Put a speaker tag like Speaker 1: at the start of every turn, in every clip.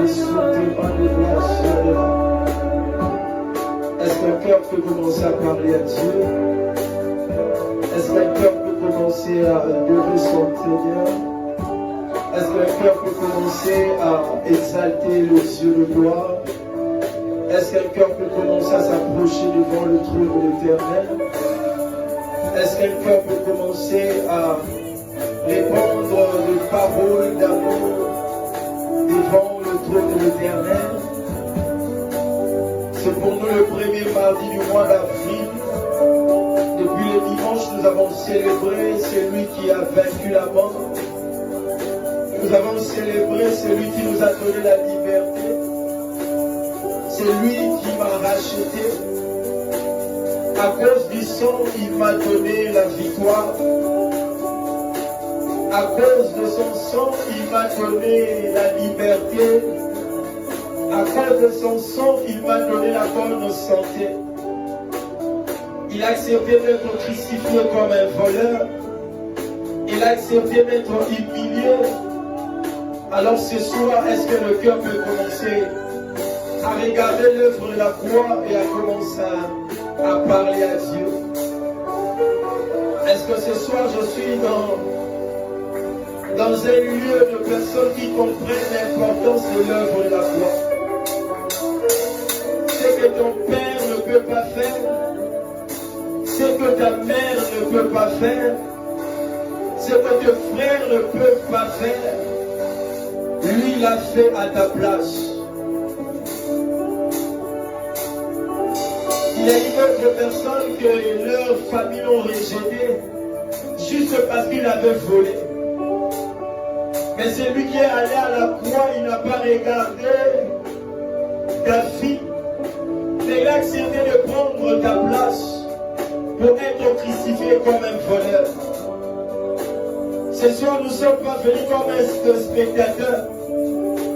Speaker 1: Est-ce qu'un cœur peut commencer à parler à Dieu? Est-ce qu'un cœur peut commencer à adorer son Seigneur? Est-ce qu'un cœur peut commencer à exalter le Dieu de gloire? Est-ce qu'un cœur peut commencer à s'approcher devant le trône de l'Éternel? Est-ce qu'un cœur peut commencer à répandre des paroles d'amour devant le trône de l'Éternel? C'est pour nous le premier mardi du mois d'avril. Depuis le dimanche, nous avons célébré celui qui a vaincu la mort. Nous avons célébré celui qui nous a donné la liberté. C'est lui qui m'a racheté. À cause du sang, il m'a donné la victoire. À cause de son sang, il m'a donné la liberté. À cause de son sang, il m'a donné la bonne santé. Il a accepté d'être crucifié comme un voleur. Il a accepté d'être humilié. Alors ce soir, est-ce que le cœur peut commencer à regarder l'œuvre de la croix et à commencer à parler à Dieu? Est-ce que ce soir, je suis dans un lieu de personnes qui comprennent l'importance de l'œuvre de la croix? Ce que ton père ne peut pas faire, ce que ta mère ne peut pas faire, ce que tes frères ne peuvent pas faire, lui l'a fait à ta place. Il y a une autre personne que leur famille ont rejeté juste parce qu'il avait volé. Mais celui qui est allé à la croix, il n'a pas regardé ta fille, mais il a accepté de prendre ta place pour être crucifié comme un voleur. Ce soir, nous ne sommes pas venus comme un spectateur.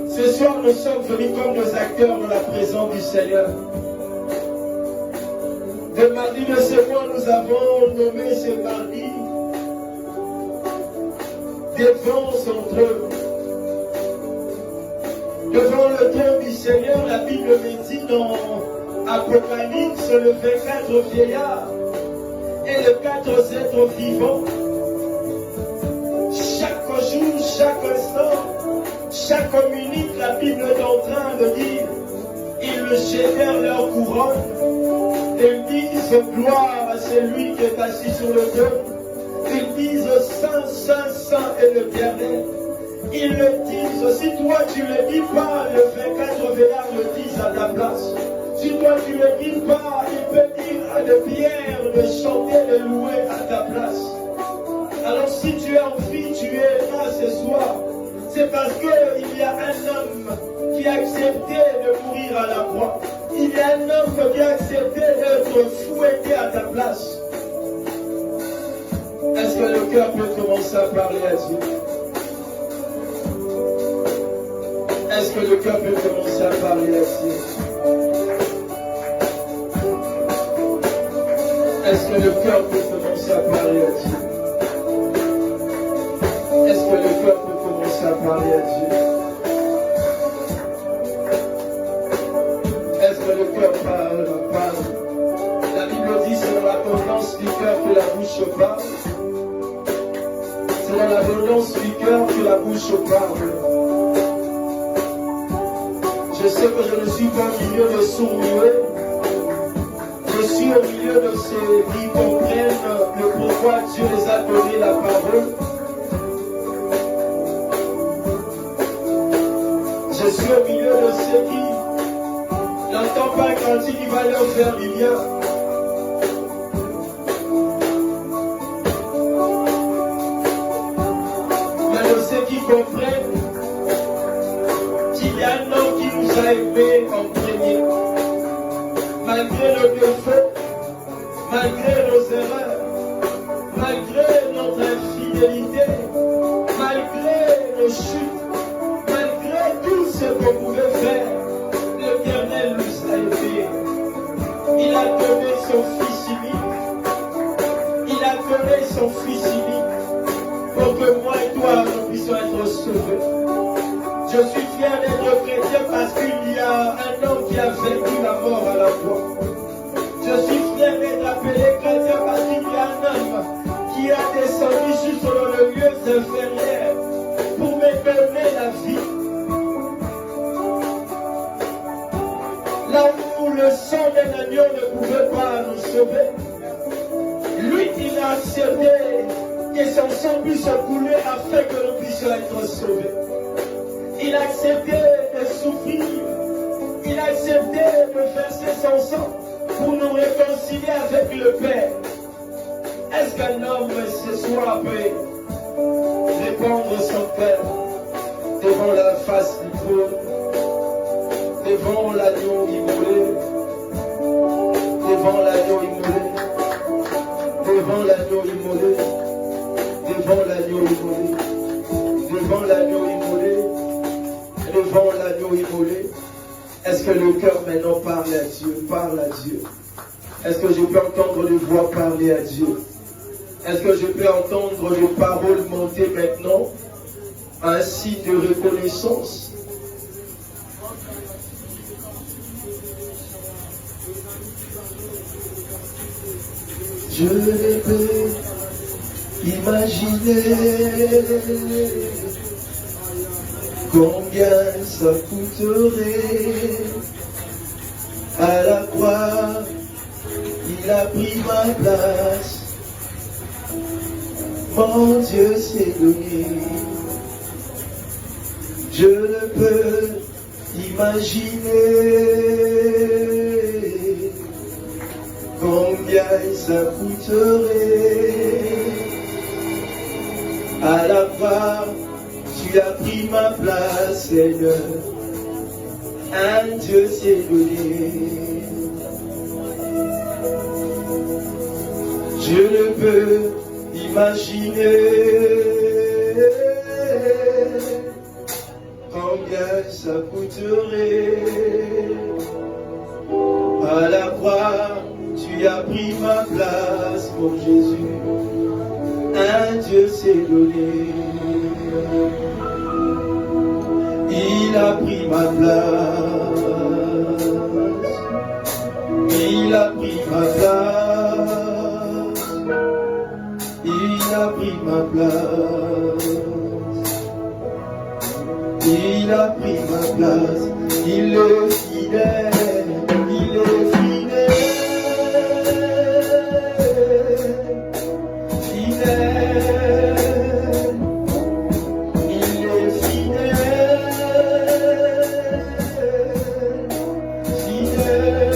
Speaker 1: Ce soir, nous sommes venus comme des acteurs dans la présence du Seigneur. Le mardi de ce mois, nous avons nommé ce mardi devant son trône. Devant le trône du Seigneur, la Bible me dit dans Apocalypse, le 24 vieillards et les 4 êtres vivants. Chaque jour, chaque instant, chaque minute, la Bible est en train de dire, ils jetèrent leur couronne et disent gloire à celui qui est assis sur le trône. Ils disent Saint, Saint, Saint est l'Éternel. Ils le disent, si toi tu ne le dis pas, le 24 vieillards le disent à ta place. Si toi tu ne le dis pas, il peut dire à de Pierre de chanter, de louer à ta place. Alors si tu as envie, tu es là ce soir. C'est parce qu'il y a un homme qui a accepté de mourir à la croix. Il y a un homme qui a accepté d'être fouetté à ta place. Est-ce que le cœur peut commencer à parler à Dieu? Est-ce que le cœur peut commencer à parler à Dieu? Est-ce que le cœur peut commencer à parler à Dieu? Est-ce que le cœur peut commencer à parler à Dieu? Est-ce que le cœur parle? La Bible dit c'est dans l'abondance du cœur que la bouche parle. C'est dans l'abondance du cœur que la bouche parle. Je sais que je ne suis pas au milieu de sourds-muets. Je suis au milieu de ceux qui comprennent le pourquoi Dieu les a donné la parole. Je suis au milieu de ceux qui n'entendent pas un cantique qui va leur faire du bien. Mais de ceux qui comprennent qu'il y a un homme qui nous a aimés en premier. Malgré nos défauts, malgré nos erreurs, malgré notre infidélité, malgré nos chutes, malgré tout ce qu'on pouvait faire, l'Éternel nous a aimés. Il a donné son Fils unique. Il a donné son Fils unique pour que moi et toi nous puissions être sauvés. Je suis fier d'être chrétien parce qu'il y a un homme qui a vaincu la mort à la croix. Je suis fier d'être appelé chrétien parce qu'il y a un homme qui a descendu jusque dans le lieu inférieur pour me donner la vie. Là où le sang d'un agneau ne pouvait pas nous sauver, lui, il a accepté que son sang puisse couler afin que nous puissions être sauvés. Il a accepté de souffrir. Il a accepté de verser son sang pour nous réconcilier avec le Père. Est-ce qu'un homme ce soir peut répondre son Père devant la face du trône, devant l'agneau immolé, devant l'agneau immolé, devant l'agneau immolé, devant l'agneau immolé, devant l'agneau immolé, devant l'agneau immolé? Est-ce que le cœur maintenant parle à Dieu, parle à Dieu? Est-ce que je peux entendre les voix parler à Dieu? Est-ce que je peux entendre les paroles monter maintenant? Un signe de reconnaissance. Je ne peux imaginer combien ça coûterait. À la croix, il a pris ma place. Mon Dieu s'est donné. Je ne peux imaginer combien ça coûterait. À la croix, tu as pris ma place, Seigneur. Un Dieu s'est donné. Je ne peux imaginer combien ça coûterait. À la croix, tu as pris ma place pour Jésus. Un Dieu s'est donné. Il a pris ma place. Il a pris ma place. Il a pris ma place. Il a pris ma place. Il est fidèle. Il est fidèle. Fidèle. Il est fidèle. Fidèle.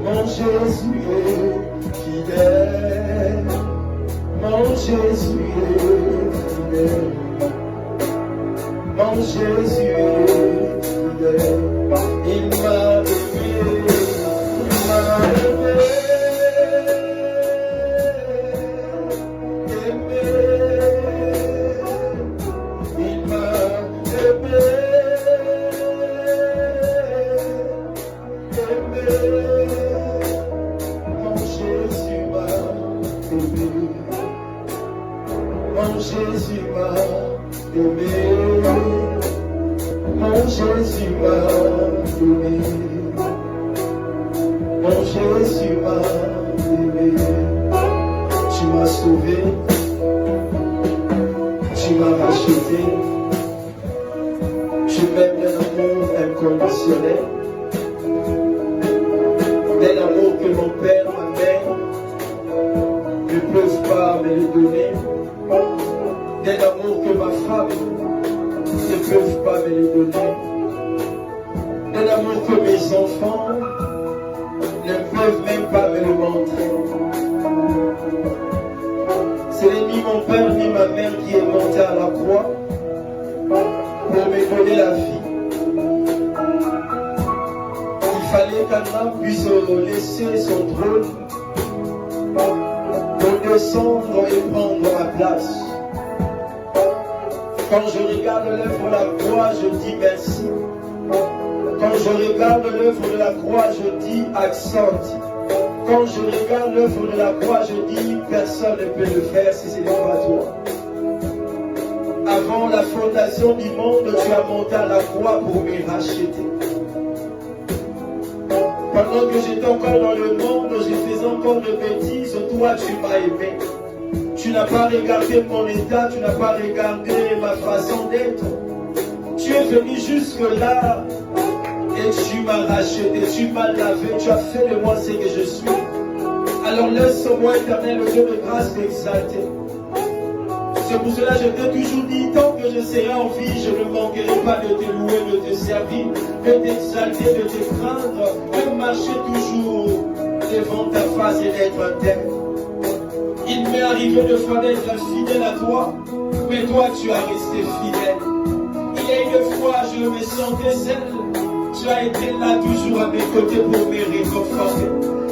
Speaker 1: Mon Jésus est fidèle. Mon Jésus est fidèle. Mon Jésus est fidèle. Mon Jésus est fidèle. Il m'a aimé. Il m'a aimé. Il m'a aimé. Mon Jésus m'a aimé. Mon Jésus m'a aimé. Mon Jésus m'a aimé. Mon Jésus m'a aimé. Tu m'as sauvé. Tu m'as racheté. Tu m'aimes d'un amour inconditionnel. D'un amour que mon père, ma mère ne peuvent pas me le donner. D'un amour que ma femme ne peuvent pas me le donner. D'un amour que mes enfants ne peuvent même pas me le montrer. Ce n'est ni mon père ni ma mère qui est monté à la croix pour me donner la vie. Il fallait qu'un homme puisse laisser son trône pour descendre et prendre ma place. Quand je regarde l'œuvre de la croix, je dis merci. Quand je regarde l'œuvre de la croix, je dis accente. Quand je regarde l'œuvre de la croix, je dis, personne ne peut le faire si ce n'est pas toi. Avant la fondation du monde, tu as monté à la croix pour me racheter. Pendant que j'étais encore dans le monde, je faisais encore de bêtises, toi tu m'as aimé. Tu n'as pas regardé mon état, tu n'as pas regardé ma façon d'être. Tu es venu jusque là et tu m'as racheté, tu m'as lavé, tu as fait de moi ce que je suis. Alors laisse-moi, éternel, le Dieu de grâce, t'exalter. C'est pour cela que je t'ai toujours dit, tant que je serai en vie, je ne manquerai pas de te louer, de te servir, de t'exalter, de te craindre, de marcher toujours devant ta face et d'être intègre. Il m'est arrivé de fois d'être fidèle à toi, mais toi tu as resté fidèle. Il y a une fois, je me sentais seul, tu as été là toujours à mes côtés pour me réconforter.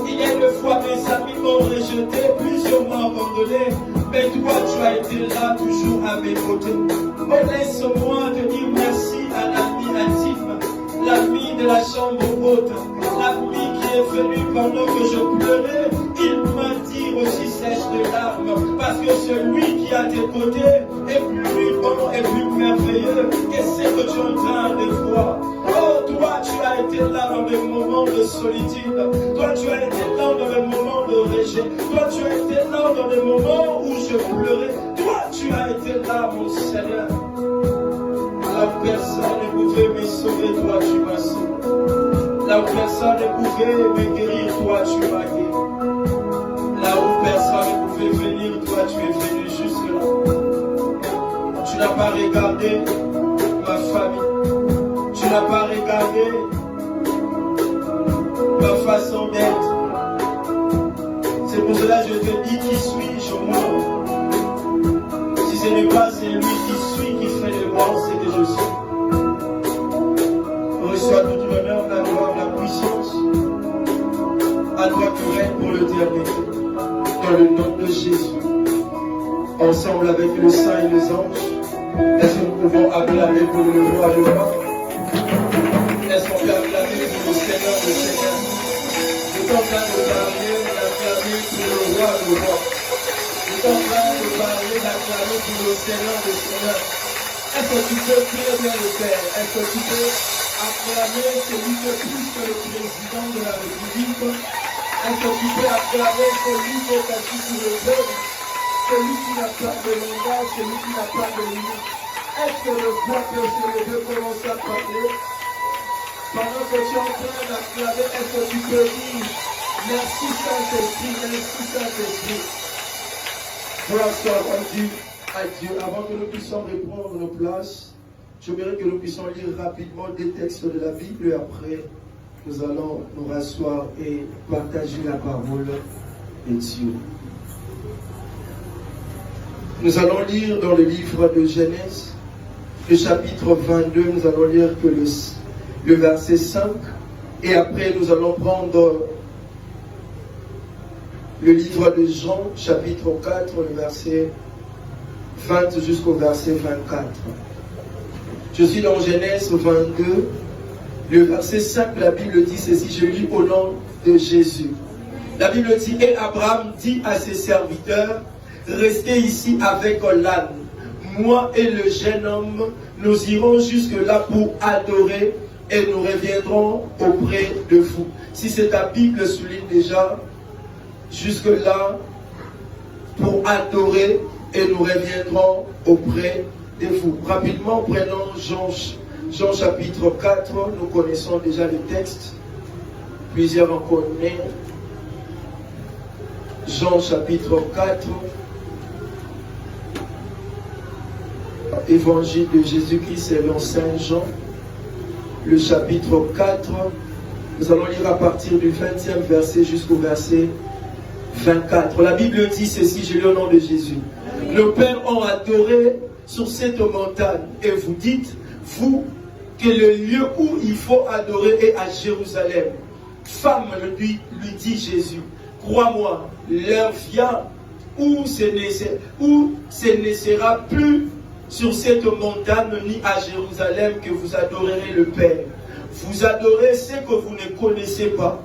Speaker 1: Il y a une fois, mes amis m'ont rejeté, plusieurs m'ont abandonné, mais toi tu as été là toujours à mes côtés. Oh, laisse-moi te dire merci à l'ami intime, l'ami de la chambre haute, l'ami qui est venu pendant que je pleurais. Il m'a dit aussi sèche de larmes, parce que celui qui est à tes côtés est plus bon et plus merveilleux que ce que tu es en train de voir. Oh, toi tu as été là dans des moments de solitude, toi tu as été là dans des moments de rejet, toi tu as été là dans des moments où je pleurais, toi tu as été là mon Seigneur. Là où personne ne pouvait me sauver, toi tu m'as sauvé. Là où personne ne pouvait me guérir, toi tu m'as guéri. Là où personne ne pouvait venir, toi tu es venu jusque là. Tu n'as pas regardé ma famille. Tu n'as pas regardé ma façon d'être. C'est pour cela que je te dis, qui suis-je moi? Si ce n'est pas celui qui suis qui fait de moi ce que je suis. Reçois toute l'honneur, la gloire, la puissance. À toi qui règne pour l'éternité. Dans le nom de Jésus. Ensemble avec le Saint et les anges, est-ce que nous pouvons acclamer pour le roi de roi? Est-ce qu'on peut acclamer pour le Seigneur de Seigneur? Je suis en train de parler, d'acclamer pour le roi de roi. Je suis en train de parler, d'acclamer pour le Seigneur de Seigneur. Est-ce que tu peux prier bien le Père? Est-ce que tu peux acclamer celui qui est plus que le président de la République? Est-ce que tu peux acclamer celui qui est assis sur le trône? Celui qui n'a pas de langage, celui qui n'a pas de limite. Est-ce que le voix que je veux commencer à parler? Pendant que tu es en train d'acclamer, est-ce que tu peux dire merci Saint-Esprit, merci Saint-Esprit? Gloire soit rendue à Dieu. Avant que nous puissions reprendre nos places, j'aimerais que nous puissions lire rapidement des textes de la Bible et après nous allons nous rasseoir et partager la parole de Dieu. Nous allons lire dans le livre de Genèse, le chapitre 22, nous allons lire que le verset 5, et après nous allons prendre le livre de Jean, chapitre 4, le verset 20 jusqu'au verset 24. Je suis dans Genèse 22, le verset 5, la Bible dit ceci, je lis au nom de Jésus. La Bible dit, et Abraham dit à ses serviteurs, restez ici avec l'âne. Moi et le jeune homme, nous irons jusque-là pour adorer et nous reviendrons auprès de vous. Si c'est ta Bible souligne déjà, jusque-là pour adorer et nous reviendrons auprès de vous. Rapidement, prenons Jean chapitre 4, nous connaissons déjà le texte. Plusieurs en connaissent. Jean chapitre 4. Évangile de Jésus-Christ selon Saint Jean, le chapitre 4. Nous allons lire à partir du 20e verset jusqu'au verset 24. La Bible dit ceci, je lis au nom de Jésus. Nos pères ont adoré sur cette montagne et vous dites, vous, que le lieu où il faut adorer est à Jérusalem. Femme, lui dit Jésus, crois-moi, l'heure vient où ce ne sera plus sur cette montagne ni à Jérusalem que vous adorerez le Père. Vous adorez ce que vous ne connaissez pas.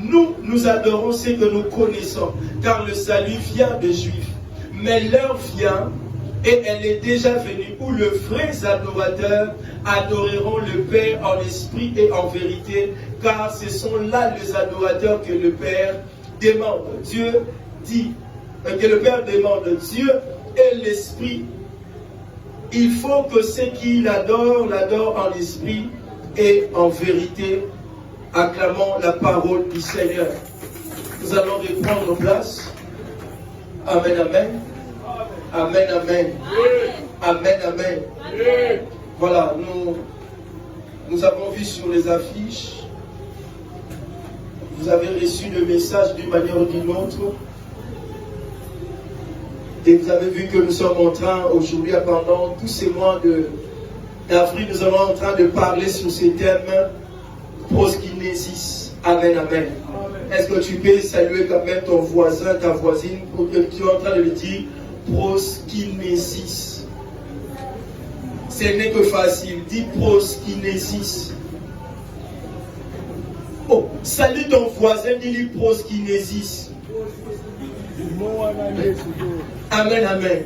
Speaker 1: Nous adorons ce que nous connaissons, car le salut vient des Juifs. Mais l'heure vient, et elle est déjà venue, où les vrais adorateurs adoreront le Père en esprit et en vérité, car ce sont là les adorateurs que le Père demande. Dieu dit, que le Père demande, Dieu est l'esprit. Il faut que ceux qui l'adorent en esprit et en vérité. Acclamons la parole du Seigneur. Nous allons reprendre place. Amen, amen. Amen, amen. Amen, amen. Voilà, nous avons vu sur les affiches. Vous avez reçu le message d'une manière ou d'une autre. Et vous avez vu que nous sommes en train, aujourd'hui, pendant tous ces mois d'avril, nous sommes en train de parler sur ces thèmes proskinésis. Amen, amen. Est-ce que tu peux saluer quand même ton voisin, ta voisine, pour que tu es en train de lui dire proskinésis? Ce n'est que facile. Dis proskinésis. Oh, salut ton voisin, dis-lui proskinésis. Amen, amen.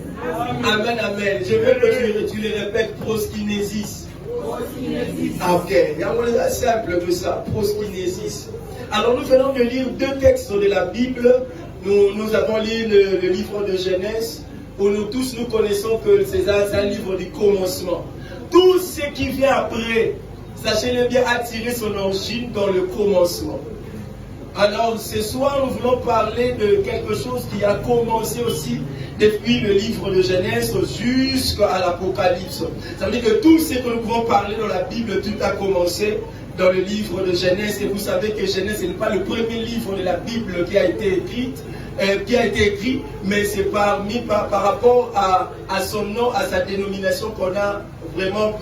Speaker 1: Amen, amen. Je veux que tu le répètes, proskinésis. Ok, il y a un simple que ça, proskinésis. Alors nous venons de lire deux textes de la Bible. Nous avons lu le livre de Genèse, où nous tous nous connaissons que c'est un livre du commencement. Tout ce qui vient après, sachez-le bien, a tiré son origine dans le commencement. Alors ce soir, nous voulons parler de quelque chose qui a commencé aussi depuis le livre de Genèse jusqu'à l'Apocalypse. Ça veut dire que tout ce que nous pouvons parler dans la Bible, tout a commencé dans le livre de Genèse. Et vous savez que Genèse n'est pas le premier livre de la Bible qui a été écrit, mais c'est par rapport à son nom, à sa dénomination qu'on a vraiment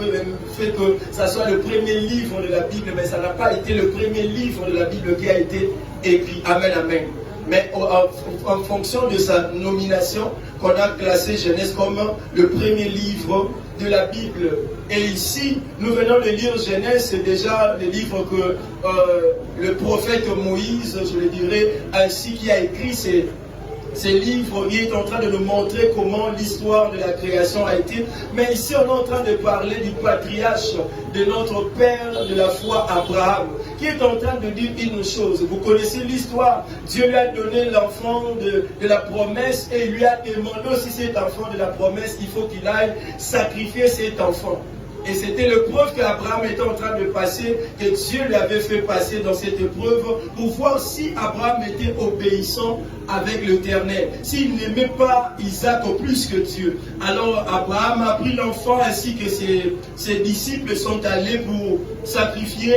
Speaker 1: fait que ça soit le premier livre de la Bible, mais ça n'a pas été le premier livre de la Bible qui a été écrit. Amen, amen. Mais en fonction de sa nomination, qu'on a classé Genèse comme le premier livre de la Bible. Et ici, nous venons de lire Genèse, c'est déjà le livre que le prophète Moïse, je le dirais, ainsi qui a écrit ces livres. Il est en train de nous montrer comment l'histoire de la création a été. Mais ici, on est en train de parler du patriarche de notre père de la foi, Abraham, qui est en train de dire une chose. Vous connaissez l'histoire. Dieu lui a donné l'enfant de la promesse et il lui a demandé aussi cet enfant de la promesse, il faut qu'il aille sacrifier cet enfant. Et c'était l'épreuve qu'Abraham était en train de passer, que Dieu lui avait fait passer dans cette épreuve, pour voir si Abraham était obéissant avec l'Éternel, s'il n'aimait pas Isaac plus que Dieu. Alors Abraham a pris l'enfant ainsi que ses disciples sont allés pour sacrifier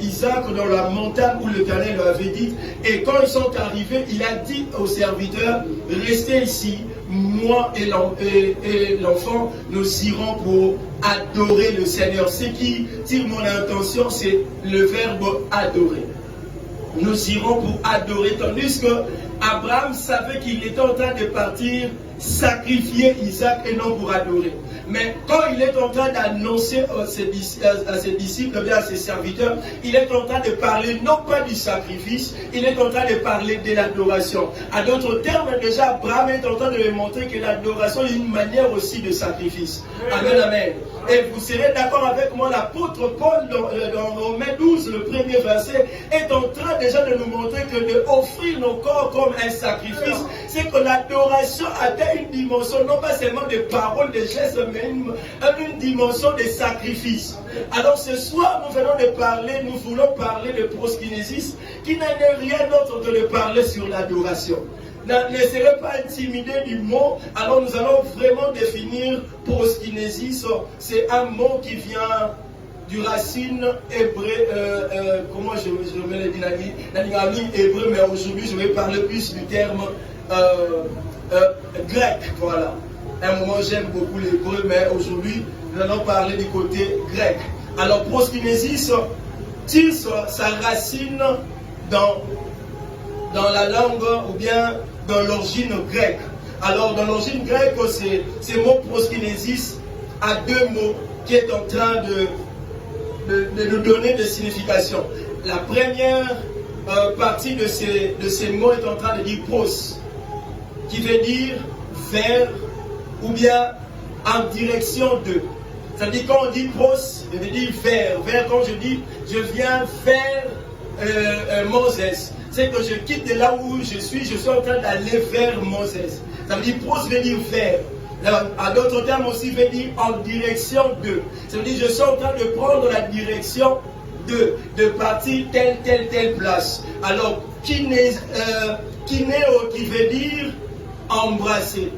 Speaker 1: Isaac dans la montagne où l'Éternel lui avait dit. Et quand ils sont arrivés, il a dit aux serviteurs, restez ici, moi et l'enfant, nous irons pour adorer le Seigneur. Ce qui tire mon intention, c'est le verbe adorer. Nous irons pour adorer, tandis que Abraham savait qu'il était en train de partir sacrifier Isaac et non pour adorer. Mais quand il est en train d'annoncer à ses disciples, bien à ses serviteurs, il est en train de parler non pas du sacrifice, il est en train de parler de l'adoration. À d'autres termes, déjà, Abraham est en train de lui montrer que l'adoration est une manière aussi de sacrifice. Amen, amen. Et vous serez d'accord avec moi, l'apôtre Paul, dans Romains 12, le premier verset, est en train déjà de nous montrer que d'offrir nos corps comme un sacrifice, c'est que l'adoration atteint une dimension, non pas seulement de paroles, de gestes, mais une dimension de sacrifice. Alors ce soir, nous voulons parler de proskinésis, qui n'est rien d'autre que de parler sur l'adoration. Ne serez pas intimidé du mot. Alors nous allons vraiment définir proskinésis. C'est un mot qui vient du racine hébreu, comment je mets le dynamique hébreu, mais aujourd'hui je vais parler plus du terme grec. Voilà. À un moment j'aime beaucoup l'hébreu, mais aujourd'hui nous allons parler du côté grec. Alors proskinésis tire sa racine dans la langue ou bien dans l'origine grecque. Alors dans l'origine grecque, ce mot proskinésis a deux mots qui est en train de nous donner des significations. La première partie de ces mots est en train de dire pros, qui veut dire vers ou bien en direction de. Ça veut dire quand on dit pros, je veux dire vers. Vers, quand je dis je viens vers Moses, c'est que je quitte de là où je suis en train d'aller vers Moses. Ça veut dire pros veut dire vers. À d'autres termes aussi veut dire en direction de. Ça veut dire je suis en train de prendre la direction de partir telle place. Alors, kinéo qui veut dire embrasser.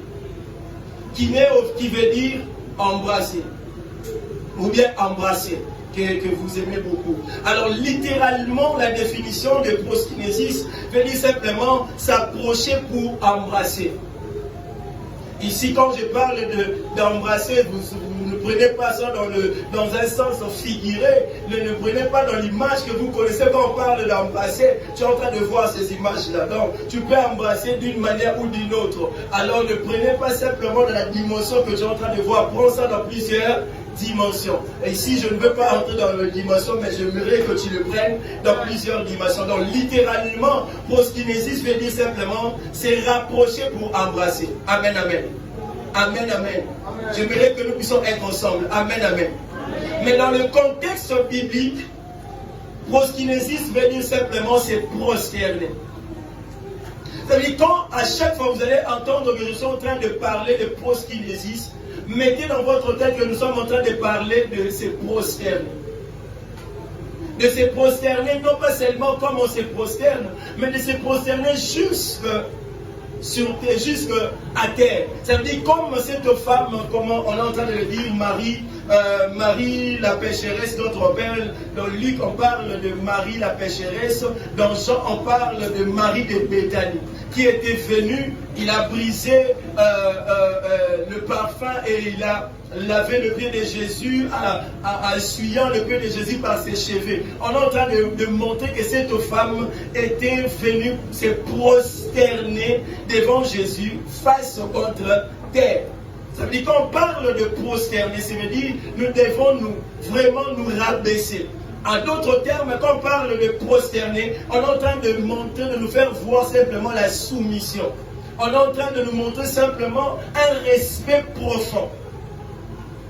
Speaker 1: Kinéo qui veut dire embrasser. Ou bien embrasser, que vous aimez beaucoup. Alors, littéralement, la définition de proskinésis veut dire simplement s'approcher pour embrasser. Ici, quand je parle d'embrasser, vous ne prenez pas ça dans un sens figuré, ne prenez pas dans l'image que vous connaissez. Quand on parle d'embrasser, tu es en train de voir ces images-là. Donc, tu peux embrasser d'une manière ou d'une autre. Alors, ne prenez pas simplement dans la dimension que tu es en train de voir. Prends ça dans plusieurs dimensions. Et ici, je ne veux pas entrer dans la dimension, mais j'aimerais que tu le prennes dans plusieurs dimensions. Donc, littéralement, proskinésis veut dire simplement c'est rapprocher pour embrasser. Amen, amen. Amen, amen. J'aimerais que nous puissions être ensemble. Amen, amen. Mais dans le contexte biblique, proskinésis veut dire simplement c'est prosterner. C'est-à-dire quand à chaque fois vous allez entendre que je suis en train de parler de proskinésis, mettez dans votre tête que nous sommes en train de parler de se prosterner. De se prosterner, non pas seulement comme on se prosterne, mais de se prosterner jusque à terre. Ça veut dire comme cette femme, comme on est en train de le dire, Marie la pécheresse, d'autres pères, dans Luc on parle de Marie la pécheresse, dans Jean on parle de Marie de Béthanie, qui était venue, il a brisé le parfum et il a lavé le pied de Jésus en essuyant le pied de Jésus par ses cheveux. On est en train de montrer que cette femme était venue se prosterner devant Jésus face contre terre. Ça veut dire quand on parle de prosterner, ça veut dire nous devons vraiment nous rabaisser. En d'autres termes, quand on parle de prosterner, on est en train de montrer, de nous faire voir simplement la soumission. On est en train de nous montrer simplement un respect profond.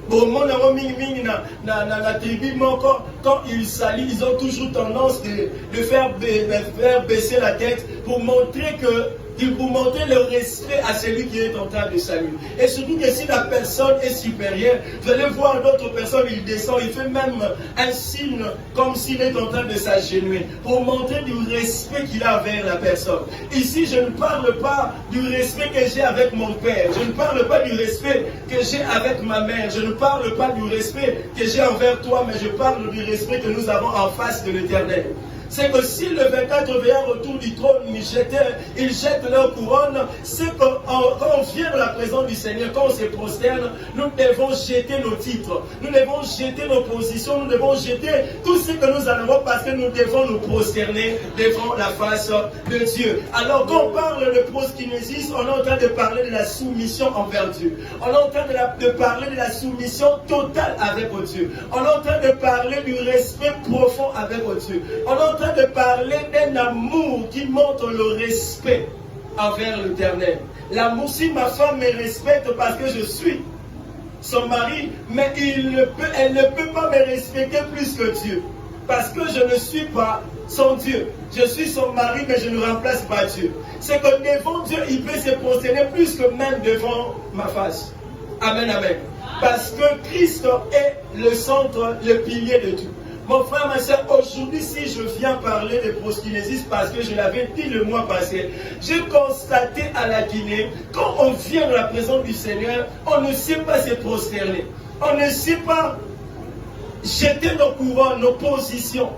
Speaker 1: Bon, mon ami, la tribu, quand ils s'allient, ils ont toujours tendance de faire baisser la tête pour montrer le respect à celui qui est en train de saluer. Et surtout que si la personne est supérieure, vous allez voir d'autres personnes, il descend, il fait même un signe comme s'il est en train de s'agenouiller pour montrer du respect qu'il a envers la personne. Ici, je ne parle pas du respect que j'ai avec mon père, je ne parle pas du respect que j'ai avec ma mère, je ne parle pas du respect que j'ai envers toi, mais je parle du respect que nous avons en face de l'Éternel. C'est que si le 24 veillants autour du trône, ils jettent leur couronne, c'est que quand on vient de la présence du Seigneur, quand on se prosterne, nous devons jeter nos titres, nous devons jeter nos positions, nous devons jeter tout ce que nous avons parce que nous devons nous prosterner devant la face de Dieu. Alors quand on parle de proskinésis, on est en train de parler de la soumission envers Dieu. On est en train de parler de la soumission totale avec Dieu. On est en train de parler du respect profond avec Dieu. On est en train de parler d'un amour qui montre le respect envers l'Éternel. L'amour, si ma femme me respecte parce que je suis son mari, mais elle ne peut pas me respecter plus que Dieu. Parce que je ne suis pas son Dieu. Je suis son mari, mais je ne remplace pas Dieu. C'est que devant Dieu, il peut se prosterner plus que même devant ma face. Amen, amen. Parce que Christ est le centre, le pilier de tout. Mon frère, ma soeur, aujourd'hui, si je viens parler de proskinésis, parce que je l'avais dit le mois passé, j'ai constaté à la Guinée, quand on vient de la présence du Seigneur, on ne sait pas se prosterner. On ne sait pas jeter nos couronnes, nos positions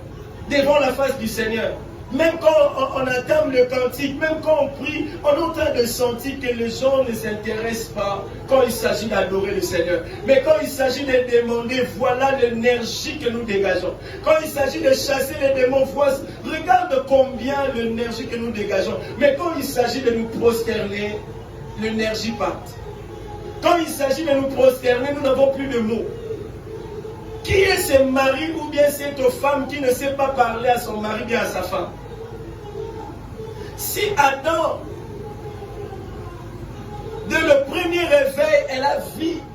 Speaker 1: devant la face du Seigneur. Même quand on entame le cantique, même quand on prie, on est en train de sentir que les gens ne s'intéressent pas quand il s'agit d'adorer le Seigneur. Mais quand il s'agit de demander, voilà l'énergie que nous dégageons. Quand il s'agit de chasser les démons, regarde combien l'énergie que nous dégageons. Mais quand il s'agit de nous prosterner, l'énergie part. Quand il s'agit de nous prosterner, nous n'avons plus de mots. Qui est ce mari ou bien cette femme qui ne sait pas parler à son mari bien à sa femme? Si Adam, dès le premier réveil,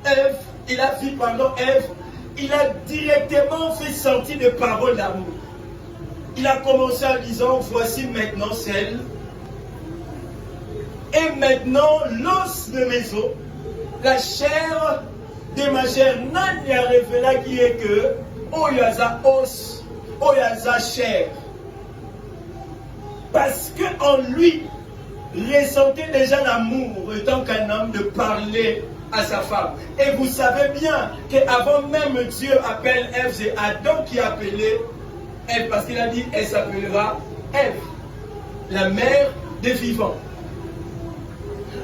Speaker 1: Ève, il a directement fait sortir des paroles d'amour. Il a commencé en disant, voici maintenant celle, et maintenant l'os de mes os, la chair de ma chair, n'a a révélé qui est que, oyaza os, oyaza chair. Parce qu'en lui, ressentait déjà l'amour, étant qu'un homme, de parler à sa femme. Et vous savez bien qu'avant même Dieu appelle Ève, c'est Adam qui appelait Ève, parce qu'il a dit, elle s'appellera Ève, la mère des vivants.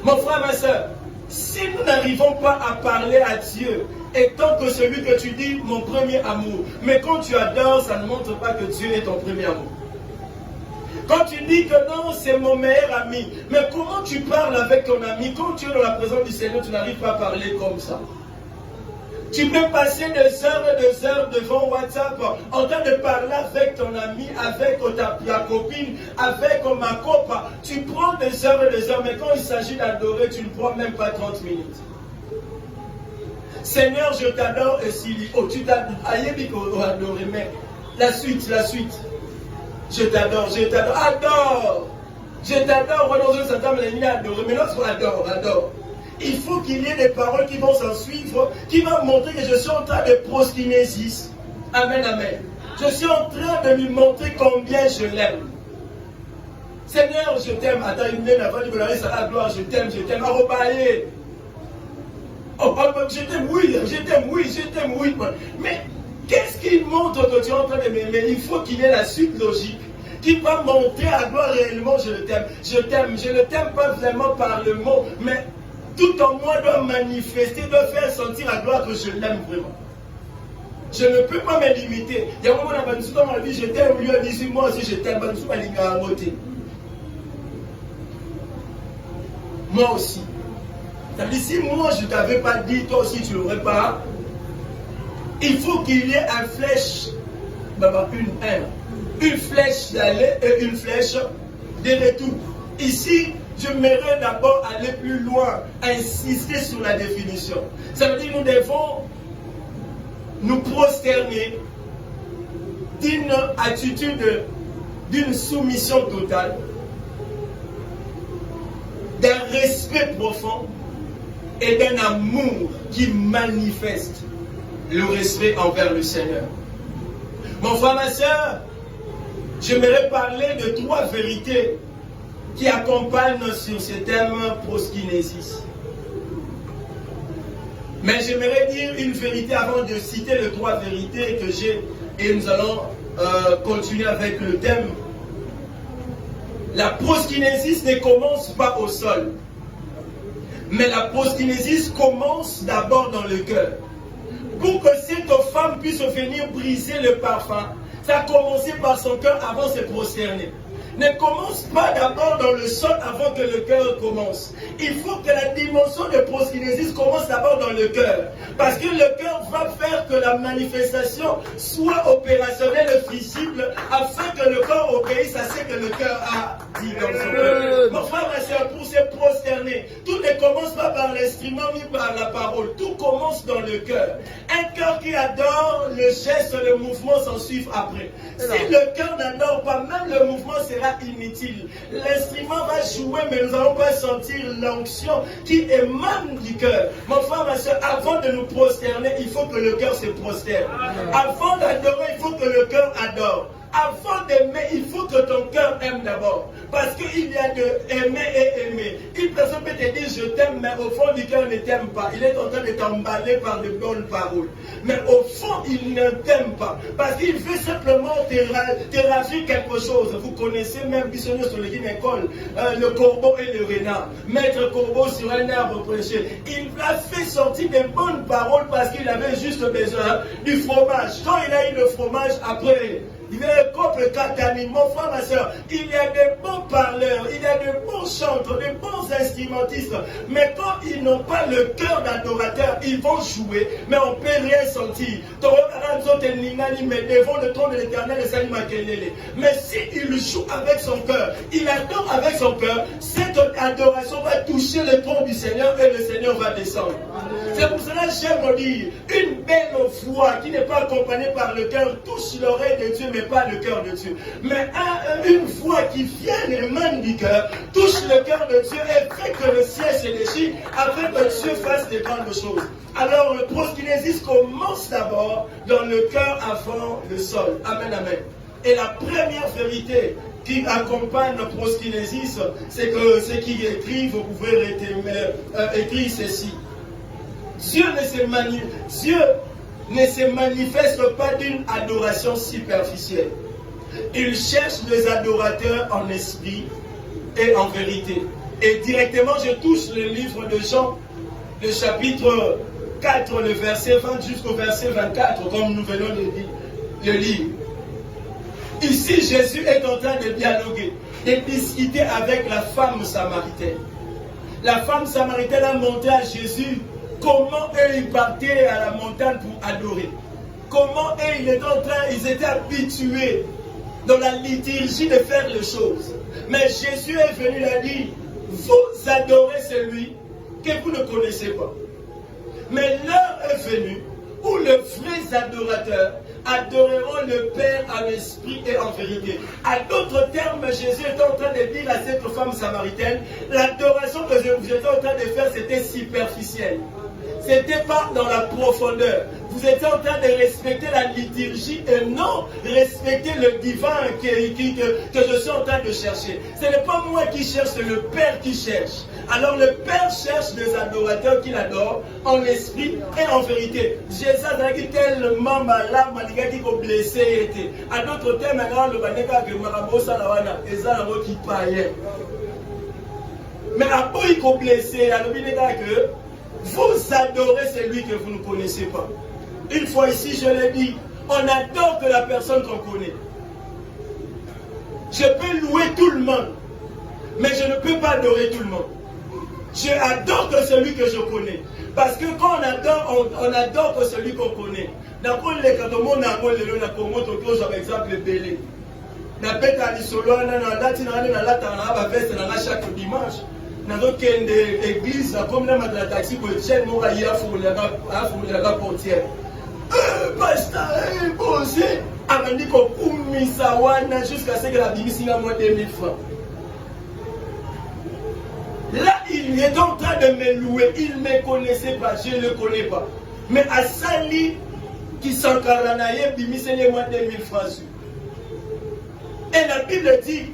Speaker 1: Mon frère, ma soeur, si nous n'arrivons pas à parler à Dieu, étant que celui que tu dis, mon premier amour, mais quand tu adores, ça ne montre pas que Dieu est ton premier amour. Quand tu dis que non, c'est mon meilleur ami, mais comment tu parles avec ton ami? Quand tu es dans la présence du Seigneur, tu n'arrives pas à parler comme ça. Tu peux passer des heures et des heures devant WhatsApp en train de parler avec ton ami, avec ta copine, avec ma copain. Tu prends des heures et des heures, mais quand il s'agit d'adorer, tu ne prends même pas 30 minutes. Seigneur, je t'adore et s'il oh, tu t'adores, adoré, mais la suite. Je t'adore, adore. Je t'adore, mais lorsqu'on adore. Il faut qu'il y ait des paroles qui vont s'en suivre, qui vont montrer que je suis en train de proskinésis. Amen, amen. Je suis en train de lui montrer combien je l'aime. Seigneur, je t'aime. Attends, il vient avant de me donner sa gloire. Je t'aime. Arobaye. Oh, je t'aime, oui. Mais qu'est-ce qui montre que tu es en train de m'aimer? Il faut qu'il y ait la suite logique qui va montrer à gloire réellement je le t'aime. Je ne le t'aime pas vraiment par le mot, mais tout en moi doit manifester, doit faire sentir à gloire que je l'aime vraiment. Je ne peux pas me limiter. Il y a un moment dans ma vie, je t'aime, lui a dit, moi aussi je t'aime, moi aussi. Ça veut dire, si moi je ne t'avais pas dit, toi aussi tu ne l'aurais pas. Il faut qu'il y ait une flèche d'aller et une flèche de retour. Ici, je m'aimerais d'abord aller plus loin, insister sur la définition. Ça veut dire que nous devons nous prosterner d'une attitude, d'une soumission totale, d'un respect profond et d'un amour qui manifeste le respect envers le Seigneur. Mon frère, ma soeur, j'aimerais parler de 3 vérités qui accompagnent sur ce thème proskinésis. Mais j'aimerais dire une vérité avant de citer les 3 vérités que j'ai, et nous allons continuer avec le thème. La proskinésis ne commence pas au sol, mais la proskinésis commence d'abord dans le cœur. Pour que cette femme puisse venir briser le parfum, ça a commencé par son cœur avant de se prosterner. Ne commence pas d'abord dans le sol avant que le cœur commence. Il faut que la dimension de proskinésis commence d'abord dans le cœur. Parce que le cœur va faire que la manifestation soit opérationnelle et visible afin que le corps obéisse à ce que le cœur a dit dans son cœur. Mon frère, ma soeur, pour se prosterner, tout ne commence pas par l'instrument ni par la parole. Tout commence dans le cœur. Un cœur qui adore, le geste, le mouvement s'en suivent après. Si le cœur n'adore pas, même le mouvement sera inutile. L'instrument va jouer, mais nous n'allons pas sentir l'onction qui émane du cœur. Mon frère, ma soeur, avant de nous prosterner, il faut que le cœur se prosterne. Avant d'adorer, il faut que le cœur adore. Avant d'aimer, il faut que ton cœur aime d'abord. Parce qu'il y a de aimer et aimer. Une personne peut te dire je t'aime, mais au fond du cœur ne t'aime pas. Il est en train de t'emballer par de bonnes paroles. Mais au fond, il ne t'aime pas. Parce qu'il veut simplement te ravir quelque chose. Vous connaissez même Bissonnier sur l'école, le corbeau et le renard. Mettre corbeau sur un arbre prêché. Il a fait sortir des bonnes paroles parce qu'il avait juste besoin du fromage. Quand il a eu le fromage, après il y a des couples cataniques. Mon frère, ma soeur, il y a des bons parleurs, il y a de bons chanteurs, de bons instrumentistes. Mais quand ils n'ont pas le cœur d'adorateur, ils vont jouer, mais on ne peut rien sentir. Mais devant le trône de l'Éternel, mais s'il joue avec son cœur, il adore avec son cœur, cette adoration va toucher le trône du Seigneur et le Seigneur va descendre. C'est pour cela que j'aime dire, une belle foi qui n'est pas accompagnée par le cœur touche l'oreille de Dieu, mais pas le cœur de Dieu. Mais une foi qui vient et émane du cœur, touche le cœur de Dieu et fait que le ciel se déchire, afin que Dieu fasse de grandes choses. Alors le proskinésis commence d'abord dans le cœur avant le sol. Amen, amen. Et la première vérité qui accompagne le proskinésis, c'est que ce qui écrit, vous pouvez écrire ceci. Dieu ne se manifeste pas d'une adoration superficielle. Il cherche les adorateurs en esprit et en vérité. Et directement, je touche le livre de Jean, le chapitre 4, le verset 20 jusqu'au verset 24, comme nous venons de lire. Ici, Jésus est en train de dialoguer, de discuter avec la femme samaritaine. La femme samaritaine a montré à Jésus comment eux ils partaient à la montagne pour adorer. Comment eux ils étaient habitués dans la liturgie de faire les choses. Mais Jésus est venu leur dire, vous adorez celui que vous ne connaissez pas. Mais l'heure est venue où les vrais adorateurs adoreront le Père en esprit et en vérité. À d'autres termes, Jésus est en train de dire à cette femme samaritaine, l'adoration que vous étiez en train de faire, c'était superficiel. C'était pas dans la profondeur. Vous étiez en train de respecter la liturgie et non respecter le divin que je suis en train de chercher. Ce n'est pas moi qui cherche, c'est le Père qui cherche. Alors le Père cherche des adorateurs qui l'adorent en esprit et en vérité. Jésus a dit tellement malade, il a blessé. À d'autres termes, le baneka que Marabosa Lawana, et ça qui paye. Mais à quoi il est blessé, à que vous adorez celui que vous ne connaissez pas. Une fois ici, je l'ai dit, on adore que la personne qu'on connaît. Je peux louer tout le monde, mais je ne peux pas adorer tout le monde. Je adore que celui que je connais. Parce que quand on adore que celui qu'on connaît. Dans les cas, on a par exemple Bélé. Na beta lisolo na dati na lata na ba veste na chaque dimanche. Na dokende église comme na madala taxi ko chen mo ya fu la portière. Pasteur posé amandi ko kumisa wana jusqu'à ce que la bimisi na moins 2000 francs. Là, il est en train de me louer. Il ne me connaissait pas, je ne le connais pas. Mais à Sali, qui s'encaranaye, bimisi les moins 2000 francs. Et la Bible dit,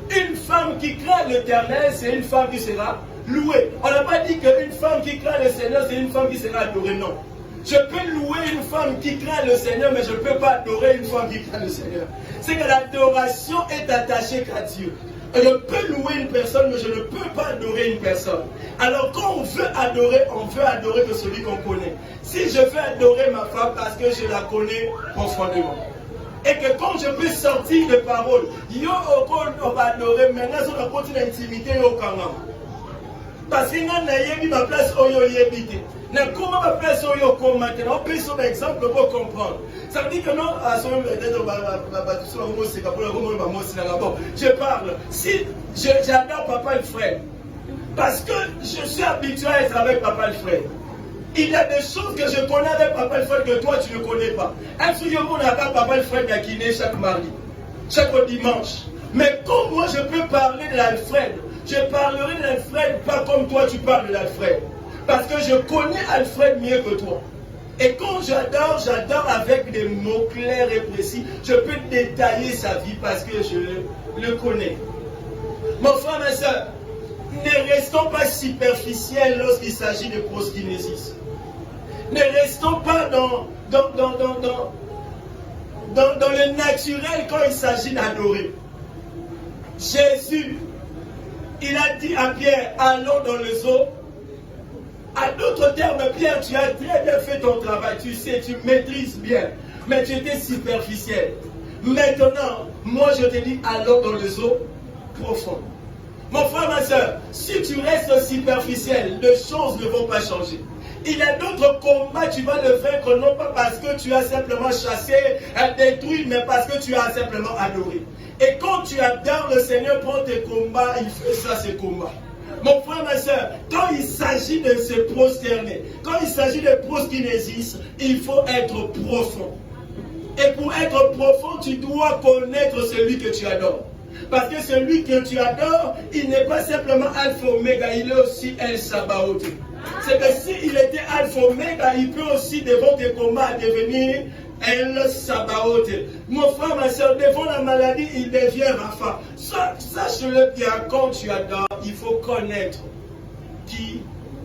Speaker 1: une femme qui craint l'Éternel, c'est une femme qui sera louée. On n'a pas dit qu'une femme qui craint le Seigneur, c'est une femme qui sera adorée. Non. Je peux louer une femme qui craint le Seigneur, mais je ne peux pas adorer une femme qui craint le Seigneur. C'est que l'adoration est attachée à Dieu. Je peux louer une personne, mais je ne peux pas adorer une personne. Alors quand on veut adorer que celui qu'on connaît. Si je veux adorer ma femme parce que je la connais profondément. Et que quand je peux sortir des paroles, on va adorer, maintenant on va continuer l'intimité au Kangam. Parce que je ma place où je habite. Comment ma place où je commence, on peut sur exemple pour comprendre. Ça veut dire que non, je parle. Si j'adore papa et frère, parce que je suis habitué à être avec papa et frère. Il y a des choses que je connais avec papa et frère que toi tu ne connais pas. Est-ce que on a papa et frère qui chaque mardi, chaque dimanche. Mais comme moi je peux parler de l'Alfred, je parlerai de l'Alfred pas comme toi tu parles de l'Alfred. Parce que je connais Alfred mieux que toi. Et quand j'adore, j'adore avec des mots clairs et précis. Je peux détailler sa vie parce que je le connais. Mon frère, ma soeur, ne restons pas superficiels lorsqu'il s'agit de proskinésis. Ne restons pas dans le naturel quand il s'agit d'adorer. Jésus, il a dit à Pierre, allons dans les eaux. À d'autres termes, Pierre, tu as très bien fait ton travail, tu sais, tu maîtrises bien, mais tu étais superficiel. Maintenant, moi je te dis, allons dans les eaux profondes. Mon frère, ma soeur, si tu restes superficiel, les choses ne vont pas changer. Il y a d'autres combats, tu vas le vaincre, non pas parce que tu as simplement chassé, détruit, mais parce que tu as simplement adoré. Et quand tu adores le Seigneur, prends tes combats, il fait ça, ces combats. Mon frère, ma soeur, quand il s'agit de se prosterner, quand il s'agit de proskinésis, il faut être profond. Et pour être profond, tu dois connaître celui que tu adores. Parce que celui que tu adores, il n'est pas simplement Alpha Omega, il est aussi El Sabaoth. C'est que s'il était Alpha Omega, il peut aussi devant tes combats devenir El Sabaoth. Mon frère, ma soeur, devant la maladie, il devient Rapha. Sache-le bien, quand tu adores, il faut connaître qui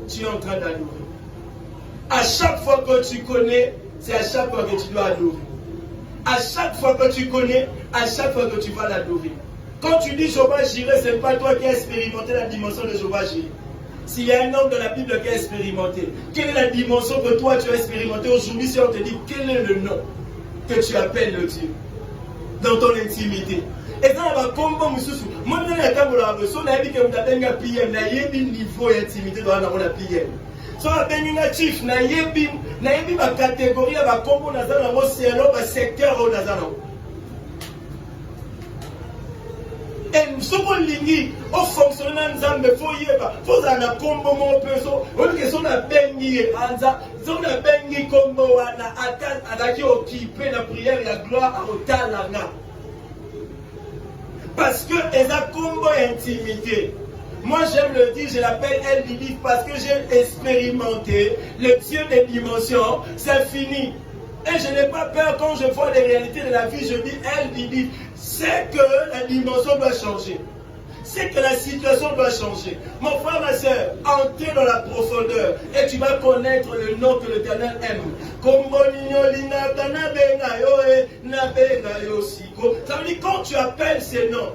Speaker 1: tu es en train d'adorer. À chaque fois que tu connais, c'est à chaque fois que tu dois adorer. À chaque fois que tu connais, à chaque fois que tu vas l'adorer. Quand tu dis Jéhovah Jireh, ce n'est pas toi qui as expérimenté la dimension de Jéhovah Jireh. S'il y a un homme de la Bible qui a expérimenté, quelle est la dimension que toi tu as expérimenté aujourd'hui? Si on te dit quel est le nom que tu appelles le Dieu dans ton intimité. Et ça va comme Moussousou. Moi, je n'ai pas dit que vous avez un PM, un niveau d'intimité dans la PM. So abenga chief na yebi ba catégorie ba kombo na zana mo selo ba secteur o na zana. Et soko lingi o fonctionnement nzambe fo yeba fo za na kombo mo peso o ke so na bengi anza so na bengi kombo wana ata adaki occupé na prière ya gloire au talanga. Parce que eza kombo intimité. Moi j'aime le dire, je l'appelle El Didi parce que j'ai expérimenté le Dieu des dimensions, c'est fini. Et je n'ai pas peur quand je vois les réalités de la vie, je dis El Didi, c'est que la dimension doit changer. C'est que la situation doit changer. Mon frère, ma soeur, entrez dans la profondeur et tu vas connaître le nom que l'Éternel aime. Ça veut dire quand tu appelles ces noms,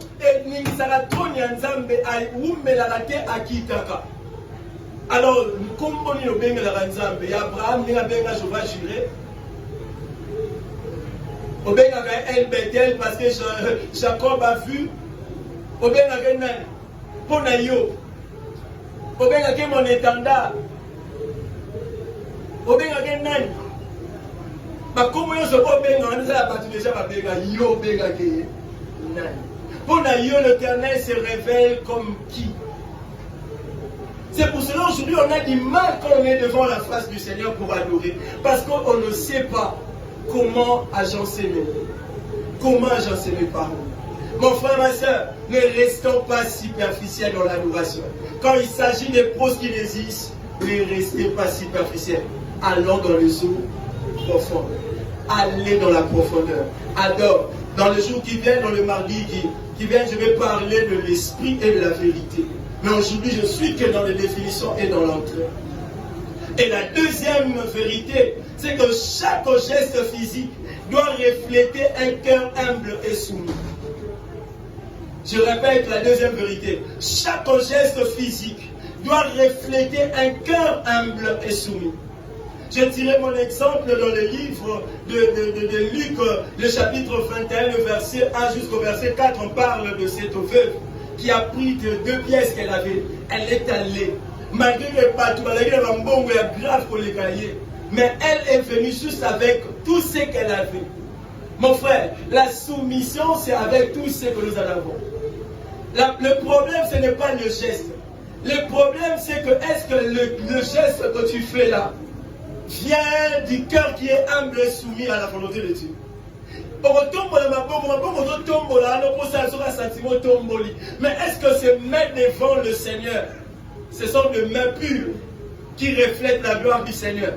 Speaker 1: alors, Abraham, Jéhovah Jireh. El Bethel parce que Jacob a vu. Ponayo. Mon étendard. Comment l'Éternel se révèle comme qui? C'est pour cela aujourd'hui on a du mal quand on est devant la face du Seigneur pour adorer. Parce qu'on ne sait pas comment agencer mes mots. Comment agencer mes paroles. Mon frère, ma soeur, ne restons pas superficiels dans l'adoration. Quand il s'agit des proskinésis, ne restez pas superficiels. Allons dans les eaux profondes. Allez dans la profondeur. Adore. Dans le jour qui vient, dans le mardi qui vient, je vais parler de l'esprit et de la vérité. Mais aujourd'hui, je suis que dans les définitions et dans l'entrée. Et la deuxième vérité, c'est que chaque geste physique doit refléter un cœur humble et soumis. Je répète la deuxième vérité. Chaque geste physique doit refléter un cœur humble et soumis. J'ai tiré mon exemple dans le livre de Luc, le chapitre 21, le verset 1 jusqu'au verset 4. On parle de cette veuve qui a pris deux pièces qu'elle avait. Elle est allée. Malgré les patous, malgré les rambons, il y a grave pour les cahiers. Mais elle est venue juste avec tout ce qu'elle avait. Mon frère, la soumission, c'est avec tout ce que nous en avons. Le problème, ce n'est pas le geste. Le problème, c'est que est-ce que le geste que tu fais là vient du cœur qui est humble et soumis à la volonté de Dieu. Mais est-ce que c'est mettre devant le Seigneur? Ce sont des mains pures qui reflètent la gloire du Seigneur.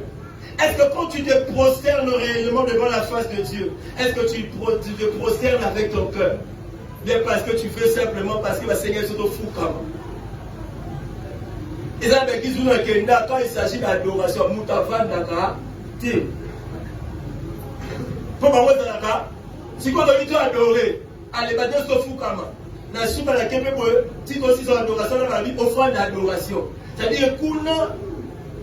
Speaker 1: Est-ce que quand tu te prosternes réellement devant la face de Dieu, est-ce que tu te prosternes avec ton cœur? Bien parce que tu fais simplement parce que le Seigneur est fou comme. Et ça, quand il s'agit d'adoration, si on doit adorer, allez, se fou comme. Na soupe à la Québec, si aussi son adoration, on a dit offrande d'adoration. C'est-à-dire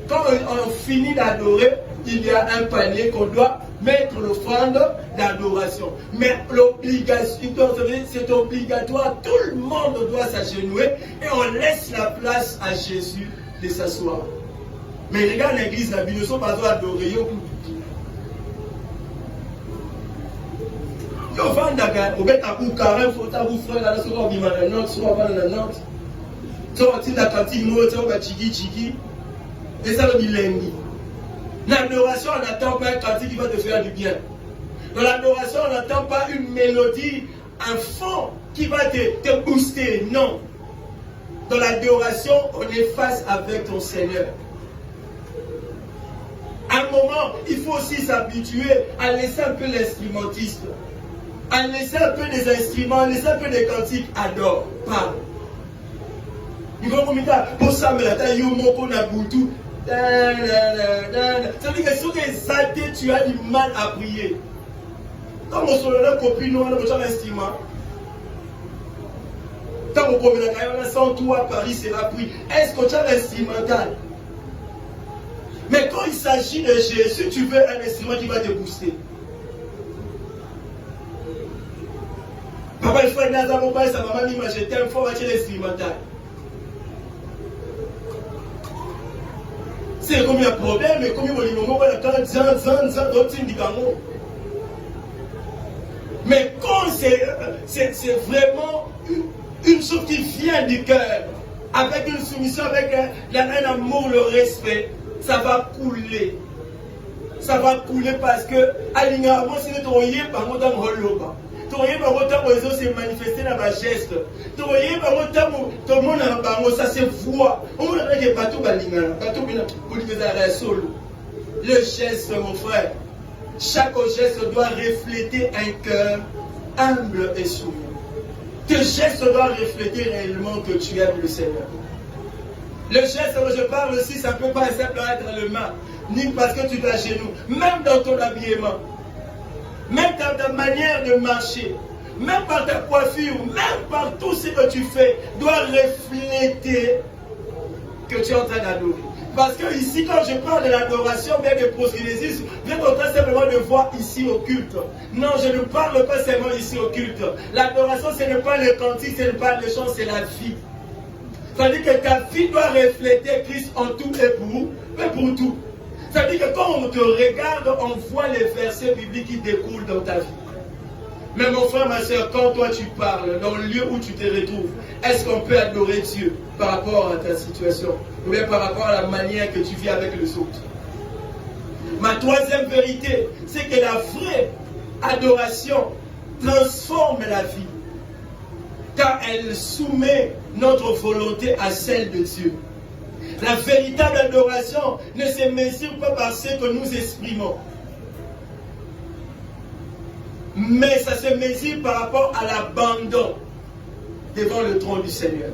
Speaker 1: quand on finit d'adorer, il y a un panier qu'on doit mettre l'offrande d'adoration. Mais l'obligation, c'est obligatoire, tout le monde doit s'agenouiller et on laisse la place à Jésus de s'asseoir. Mais regarde l'église, la Bible, ne sont pas adorés. Yo vandaka obeta ku 40 fota ku frère la so ko bima na note so ba na note so atinda kantine mo so ba chiki et ça le bilingue. L'adoration on n'attend pas un cantique qui va te faire du bien. Dans l'adoration on n'attend pas une mélodie, un fond qui va te booster, non. Dans l'adoration on est face avec ton Seigneur. À un moment il faut aussi s'habituer à laisser un peu l'instrumentiste. À laisser un peu des instruments, laisser un peu des cantiques, adore, parle. Il faut pour ça, mais là, tu ça veut dire que sur des athées, tu as du mal à prier. Quand on se l'a copie, nous, on a un instrument. Quand on promène la sans toi, Paris, c'est la pluie. Est-ce que tu as l'instrumental? Mais quand il s'agit de Jésus, tu veux un instrument qui va te booster. Papa, il faut aller dans sa maman, il m'a jeté un fort à l'instrumental. C'est comme il y a un problème, mais comme il y a un problème, mais quand c'est vraiment une chose qui vient du cœur, avec une soumission, avec un amour, le respect, ça va couler. Ça va couler parce que, alignement, si nous ne pas tu se manifester dans ma geste. Tout le monde ça se voit. Le geste, mon frère, chaque geste doit refléter un cœur humble et soumis. Tes gestes doivent refléter réellement que tu aimes le Seigneur. Le geste dont je parle aussi, ça ne peut pas simplement être le main, ni parce que tu es à genoux, même dans ton habillement. Même dans ta manière de marcher, même par ta coiffure, même par tout ce que tu fais, doit refléter que tu es en train d'adorer. Parce que ici, quand je parle de l'adoration, bien de prosélytisme, bien en train simplement de voir ici au culte. Non, je ne parle pas seulement ici au culte. L'adoration, ce n'est pas le cantique, ce n'est pas le chant, c'est la vie. C'est-à-dire que ta vie doit refléter Christ en tout et pour tout. C'est-à-dire que quand on te regarde, on voit les versets bibliques qui découlent dans ta vie. Mais mon frère, ma soeur, quand toi tu parles, dans le lieu où tu te retrouves, est-ce qu'on peut adorer Dieu par rapport à ta situation? Ou bien par rapport à la manière que tu vis avec les autres? Ma troisième vérité, c'est que la vraie adoration transforme la vie. Car elle soumet notre volonté à celle de Dieu. La véritable adoration ne se mesure pas par ce que nous exprimons. Mais ça se mesure par rapport à l'abandon devant le trône du Seigneur.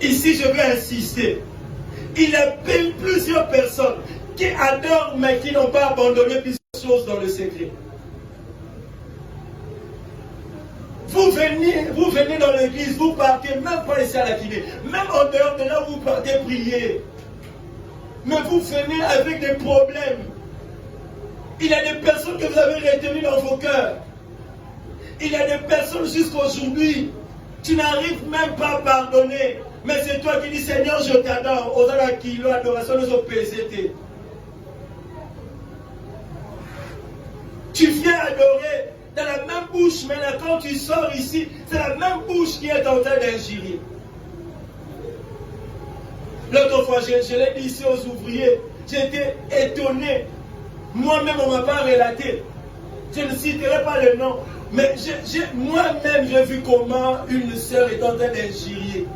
Speaker 1: Ici, je veux insister. Il y a plusieurs personnes qui adorent mais qui n'ont pas abandonné plusieurs choses dans le secret. Vous venez dans l'église, vous partez, même pas ici à la Guinée, même en dehors de là où vous partez prier. Mais vous venez avec des problèmes. Il y a des personnes que vous avez retenues dans vos cœurs. Il y a des personnes jusqu'aujourd'hui, tu n'arrives même pas à pardonner. Mais c'est toi qui dis, Seigneur, je t'adore. Aux kilo adoration nous ont pesé. Tu viens adorer dans la même bouche, mais là, quand tu sors ici, c'est la même bouche qui est en train d'injurier. L'autre fois, je l'ai dit ici aux ouvriers, j'étais étonné. Moi-même, on ne m'a pas relaté. Je ne citerai pas le nom, mais moi-même, j'ai vu comment une sœur est en train d'injurier.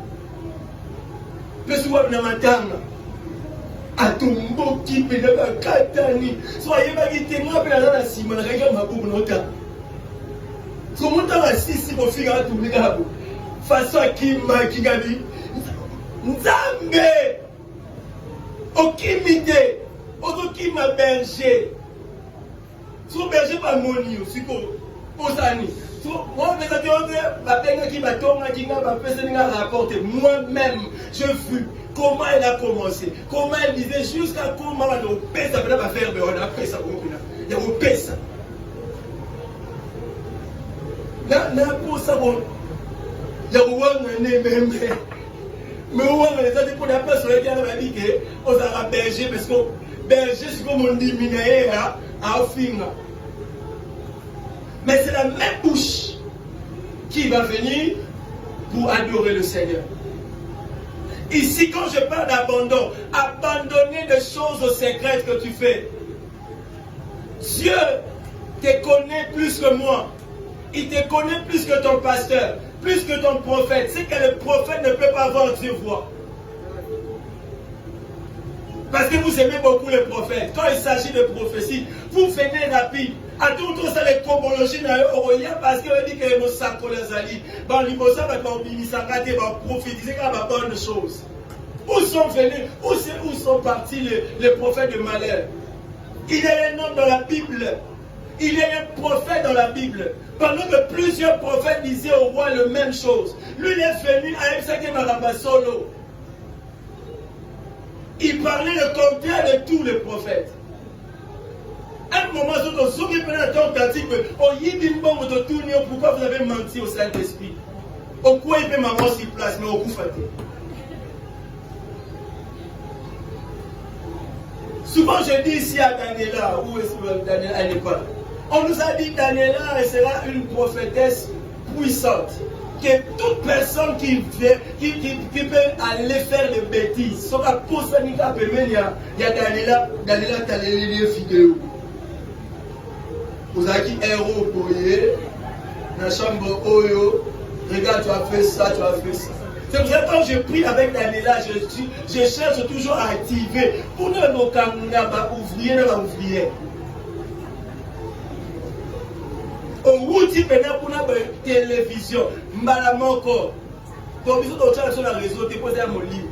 Speaker 1: Le soir, je m'attends. Atumboki, Katani. Soyez pas qui témoin, mais là, si je regarde ma bouche, comment tu as si pour faire un tour de gabo? Façon qui m'a qui gabi. Nzambe! Okimide! Oki m'a berger. Son berger pas moni, c'est quoi? Osani. Moi-même, je fus comment elle a commencé, comment elle disait jusqu'à comment elle a fait ça, on a fait ça, il y a fait ça. N'a pas ça, il y a même. Mais on va les pour la place sur les gars on dit que on a berger parce que berger c'est comme on dit miné à fin. Mais c'est la même bouche qui va venir pour adorer le Seigneur. Ici, quand je parle d'abandon, abandonner des choses secrètes que tu fais. Dieu te connaît plus que moi. Il te connaît plus que ton pasteur, plus que ton prophète. C'est que le prophète ne peut pas voir Dieu voir. Parce que vous aimez beaucoup les prophètes. Quand il s'agit de prophétie, vous venez rapide. À tout le temps, c'est les combologies parce qu'il dit que nous savons les alliés. Bon, il faut savoir qu'il va prophétiser comme la bonne chose. Où sont venus, où sont partis les prophètes de malheur? Il y a un nom dans la Bible. Il y a un prophète dans la Bible. Pendant que plusieurs prophètes disaient au roi la même chose. Lui, il est venu à un solo. Il parlait le contraire de tous les prophètes. À un moment, pourquoi vous avez menti au Saint-Esprit? Au quoi il peut m'avoir sur place, mais au coup fatigué. Souvent je dis ici à Daniela, où est-ce que Daniela, elle n'est pas là. On nous a dit Daniela, elle sera une prophétesse puissante. Que toute personne qui peut aller faire des bêtises, sauf à poser il y a Daniela, tu as les vidéos. Vous avez dit héros pour y dans la chambre Oyo, regarde, tu as fait ça, tu as fait ça. C'est pour ça que quand je prie avec Daniela, je cherche toujours à activer pour ne pas ouvrier. Au outil maintenant pour la télévision, madame encore. Pour les autres sur la réseau, déposez à mon livre.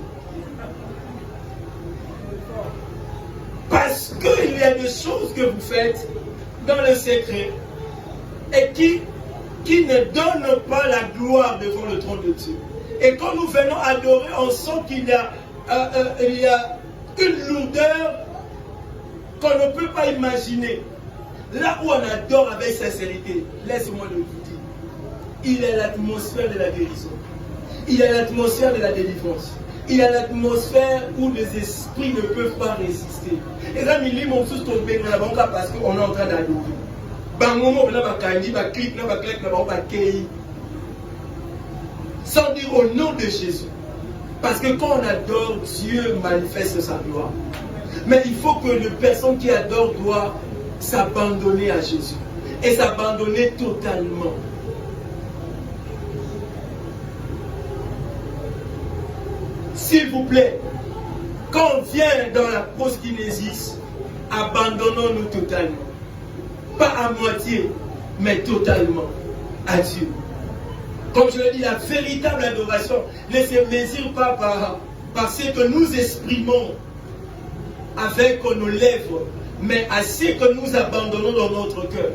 Speaker 1: Parce qu'il y a des choses que vous faites dans le secret et qui ne donnent pas la gloire devant le trône de Dieu. Et quand nous venons adorer, on sent qu'il y a une lourdeur qu'on ne peut pas imaginer. Là où on adore avec sincérité, laisse-moi le vous dire, il y a l'atmosphère de la guérison. Il y a l'atmosphère de la délivrance. Il y a l'atmosphère où les esprits ne peuvent pas résister. Et là, il lit mon sous tombé dans la banque parce qu'on est en train d'adorer. Sans dire au nom de Jésus. Parce que quand on adore, Dieu manifeste sa gloire. Mais il faut que la personne qui adore doit s'abandonner à Jésus. Et s'abandonner totalement. S'il vous plaît, quand on vient dans la post-kinésis, abandonnons-nous totalement. Pas à moitié, mais totalement à Dieu. Comme je l'ai dit, la véritable adoration ne se mesure pas par ce que nous exprimons avec nos lèvres, mais à ce que nous abandonnons dans notre cœur.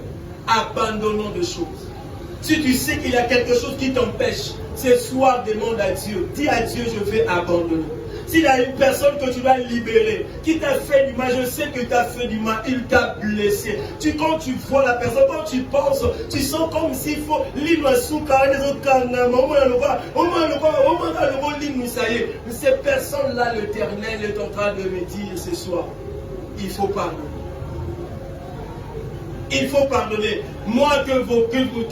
Speaker 1: Abandonnons des choses. Si tu sais qu'il y a quelque chose qui t'empêche, ce soir demande à Dieu. Dis à Dieu, je vais abandonner. S'il y a une personne que tu dois libérer, qui t'a fait du mal, je sais que tu as fait du mal, il t'a blessé. Quand tu vois la personne, quand tu penses, tu sens comme s'il faut l'île sous carré des autres carnets. Ces personnes-là, l'Éternel est en train de me dire ce soir, il faut pardonner. Il faut pardonner. Moi que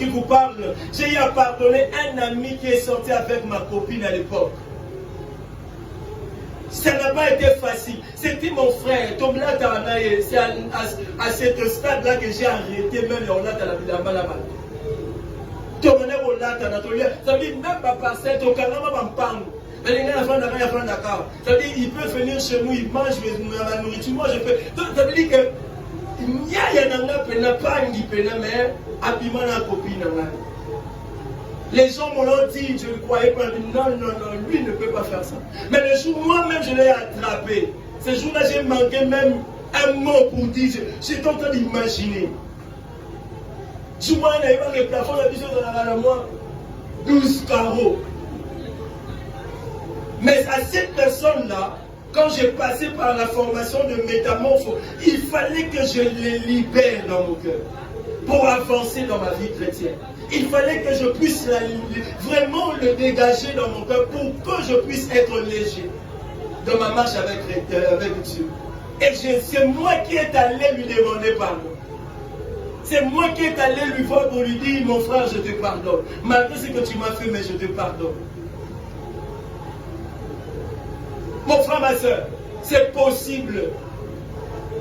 Speaker 1: vous parle, j'ai eu à pardonner un ami qui est sorti avec ma copine à l'époque. Ça n'a pas été facile. C'était mon frère. C'est à ce stade-là que j'ai arrêté même on a la vie là-bas. Ça veut dire même pas passer au Canada, ça veut dire il peut venir chez nous, il mange la nourriture. Moi je peux. Ça veut dire que il y a pas une copine. Les gens m'ont dit, je ne croyais pas, non, lui ne peut pas faire ça. Mais le jour, moi-même, je l'ai attrapé. Ce jour-là, j'ai manqué même un mot pour dire, j'étais en train d'imaginer. Tu vois, il n'y a pas de plafond, la vision dans la moi. 12 carreaux. Mais à cette personne-là, quand j'ai passé par la formation de métamorphose, il fallait que je les libère dans mon cœur pour avancer dans ma vie chrétienne. Il fallait que je puisse vraiment le dégager dans mon cœur pour que je puisse être léger dans ma marche avec Dieu. Et c'est moi qui est allé lui demander pardon. C'est moi qui est allé lui voir pour lui dire, mon frère, je te pardonne. Malgré ce que tu m'as fait, mais je te pardonne. Mon frère, ma soeur, c'est possible.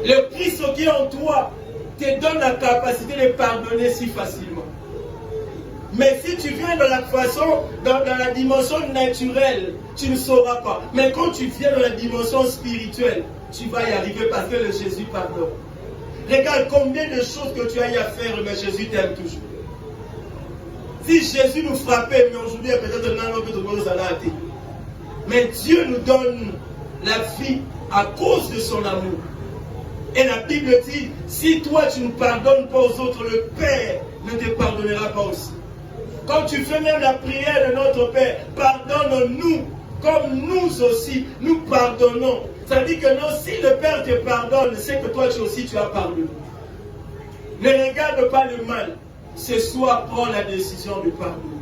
Speaker 1: Le Christ qui est en toi te donne la capacité de pardonner si facilement. Mais si tu viens dans la façon, dans la dimension naturelle, tu ne sauras pas. Mais quand tu viens dans la dimension spirituelle, tu vas y arriver parce que le Jésus pardonne. Regarde combien de choses que tu as eu à faire, mais Jésus t'aime toujours. Si Jésus nous frappait, mais aujourd'hui, peut-être non, que tout le monde s'en a été. Mais Dieu nous donne la vie à cause de son amour. Et la Bible dit, si toi tu ne pardonnes pas aux autres, le Père ne te pardonnera pas aussi. Quand tu fais même la prière de notre Père, pardonne-nous, comme nous aussi, nous pardonnons. Ça dit que non, si le Père te pardonne, c'est que toi aussi tu as pardonné. Ne regarde pas le mal. Ce soir, prends la décision de pardonner.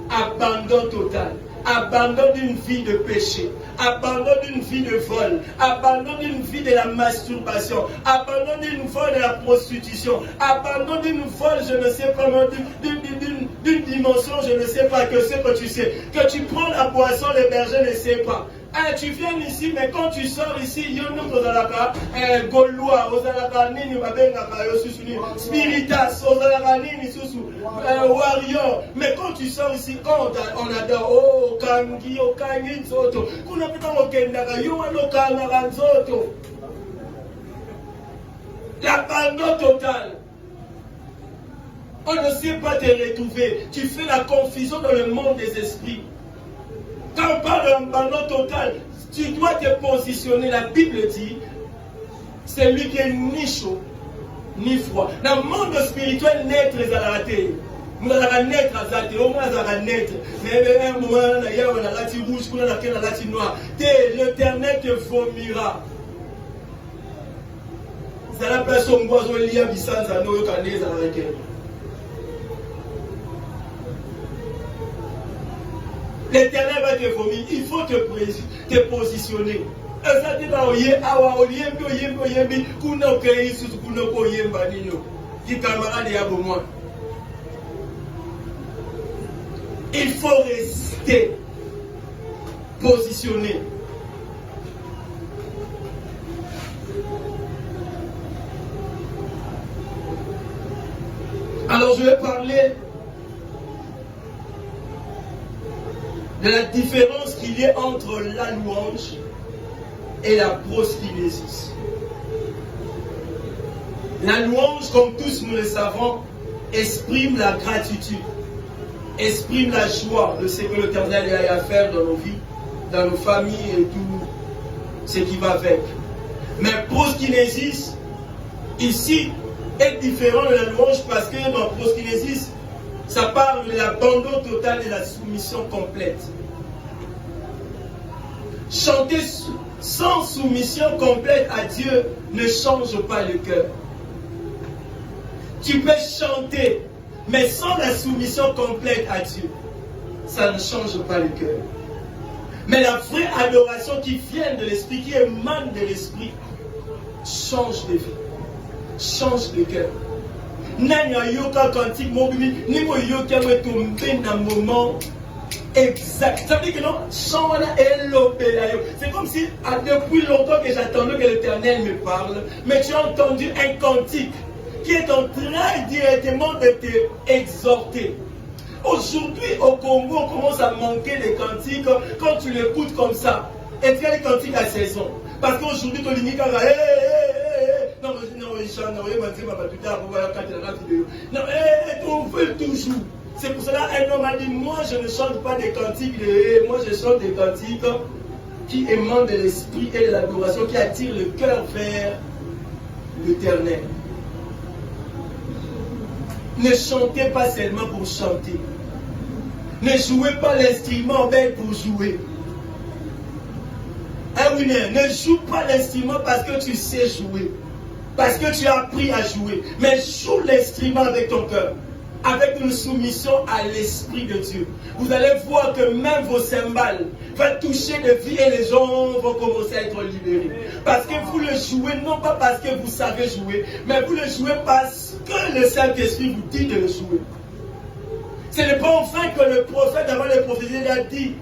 Speaker 1: Abandon total. Abandon d'une vie de péché. Abandon d'une vie de vol. Abandon d'une vie de la masturbation. Abandon d'une vol de la prostitution. Abandon d'une vol, je ne sais pas, d'une dimension, je ne sais pas, que ce que tu sais. Que tu prends la boisson, les bergers ne savent pas. Tu viens ici, mais quand tu sors ici, il y a un autre Ozalaka, Gaulois, Ozalaka, Nini, Babengaka, Yosusuni, Spiritas, Ozalaka, Nini, Susu, Warrior. Mais quand tu sors ici, quand on adore, oh, Kangi, oh, Kangi, Zoto, Kuna Pita Okendaka, Yoano Kanara, Zoto. L'abandon total. On ne sait pas te retrouver. Tu fais la confusion dans le monde des esprits. Quand on parle d'abandon total, tu dois te positionner. La Bible dit, c'est lui qui est ni chaud, ni froid. Dans le monde spirituel, naître est à la terre. Nous allons naître à la terre, au moins à la naître. Mais un moment, il y a la lati rouge, il y a la lati noire. L'Éternel te vomira. C'est la personne qui a lié à Bissanza, nous, qui a lié à la terre. L'Éternel va te vomir. Il faut te positionner. Il faut rester positionné. Alors je vais parler de la différence qu'il y a entre la louange et la proskinésis. La louange, comme tous nous le savons, exprime la gratitude, exprime la joie de ce que l'Éternel a à faire dans nos vies, dans nos familles et tout ce qui va avec. Mais proskinésis, ici, est différent de la louange parce que dans proskinésis, ça parle de l'abandon total et de la soumission complète. Chanter sans soumission complète à Dieu ne change pas le cœur. Tu peux chanter, mais sans la soumission complète à Dieu, ça ne change pas le cœur. Mais la vraie adoration qui vient de l'Esprit, qui émane de l'Esprit, change de vie, change de cœur. Nani ayoka kantique mobile, ni mo yoka me tomber dans moment exact. Ça veut dire que non, chant est l'opéra. C'est comme si depuis longtemps que j'attendais que l'Éternel me parle, mais tu as entendu un cantique qui est en train directement de te exhorter. Aujourd'hui au Congo, on commence à manquer des cantiques quand tu l'écoutes comme ça. Et tu as les cantiques à saison. Parce qu'aujourd'hui, tu limite à non, on veut toujours. C'est pour cela un homme a dit, moi je ne chante pas des cantiques de moi je chante des cantiques qui émanent de l'esprit et de l'adoration, qui attirent le cœur vers l'Éternel. Ne chantez pas seulement pour chanter. Ne jouez pas l'instrument bête pour jouer. Hein, oui, ne joue pas l'instrument parce que tu sais jouer. Parce que tu as appris à jouer. Mais joue l'instrument avec ton cœur. Avec une soumission à l'Esprit de Dieu. Vous allez voir que même vos cymbales vont toucher de vie et les gens vont commencer à être libérés. Parce que vous le jouez, non pas parce que vous savez jouer, mais vous le jouez parce que le Saint-Esprit vous dit de le jouer. Ce n'est pas enfin que le prophète, avant le prophétie, a dit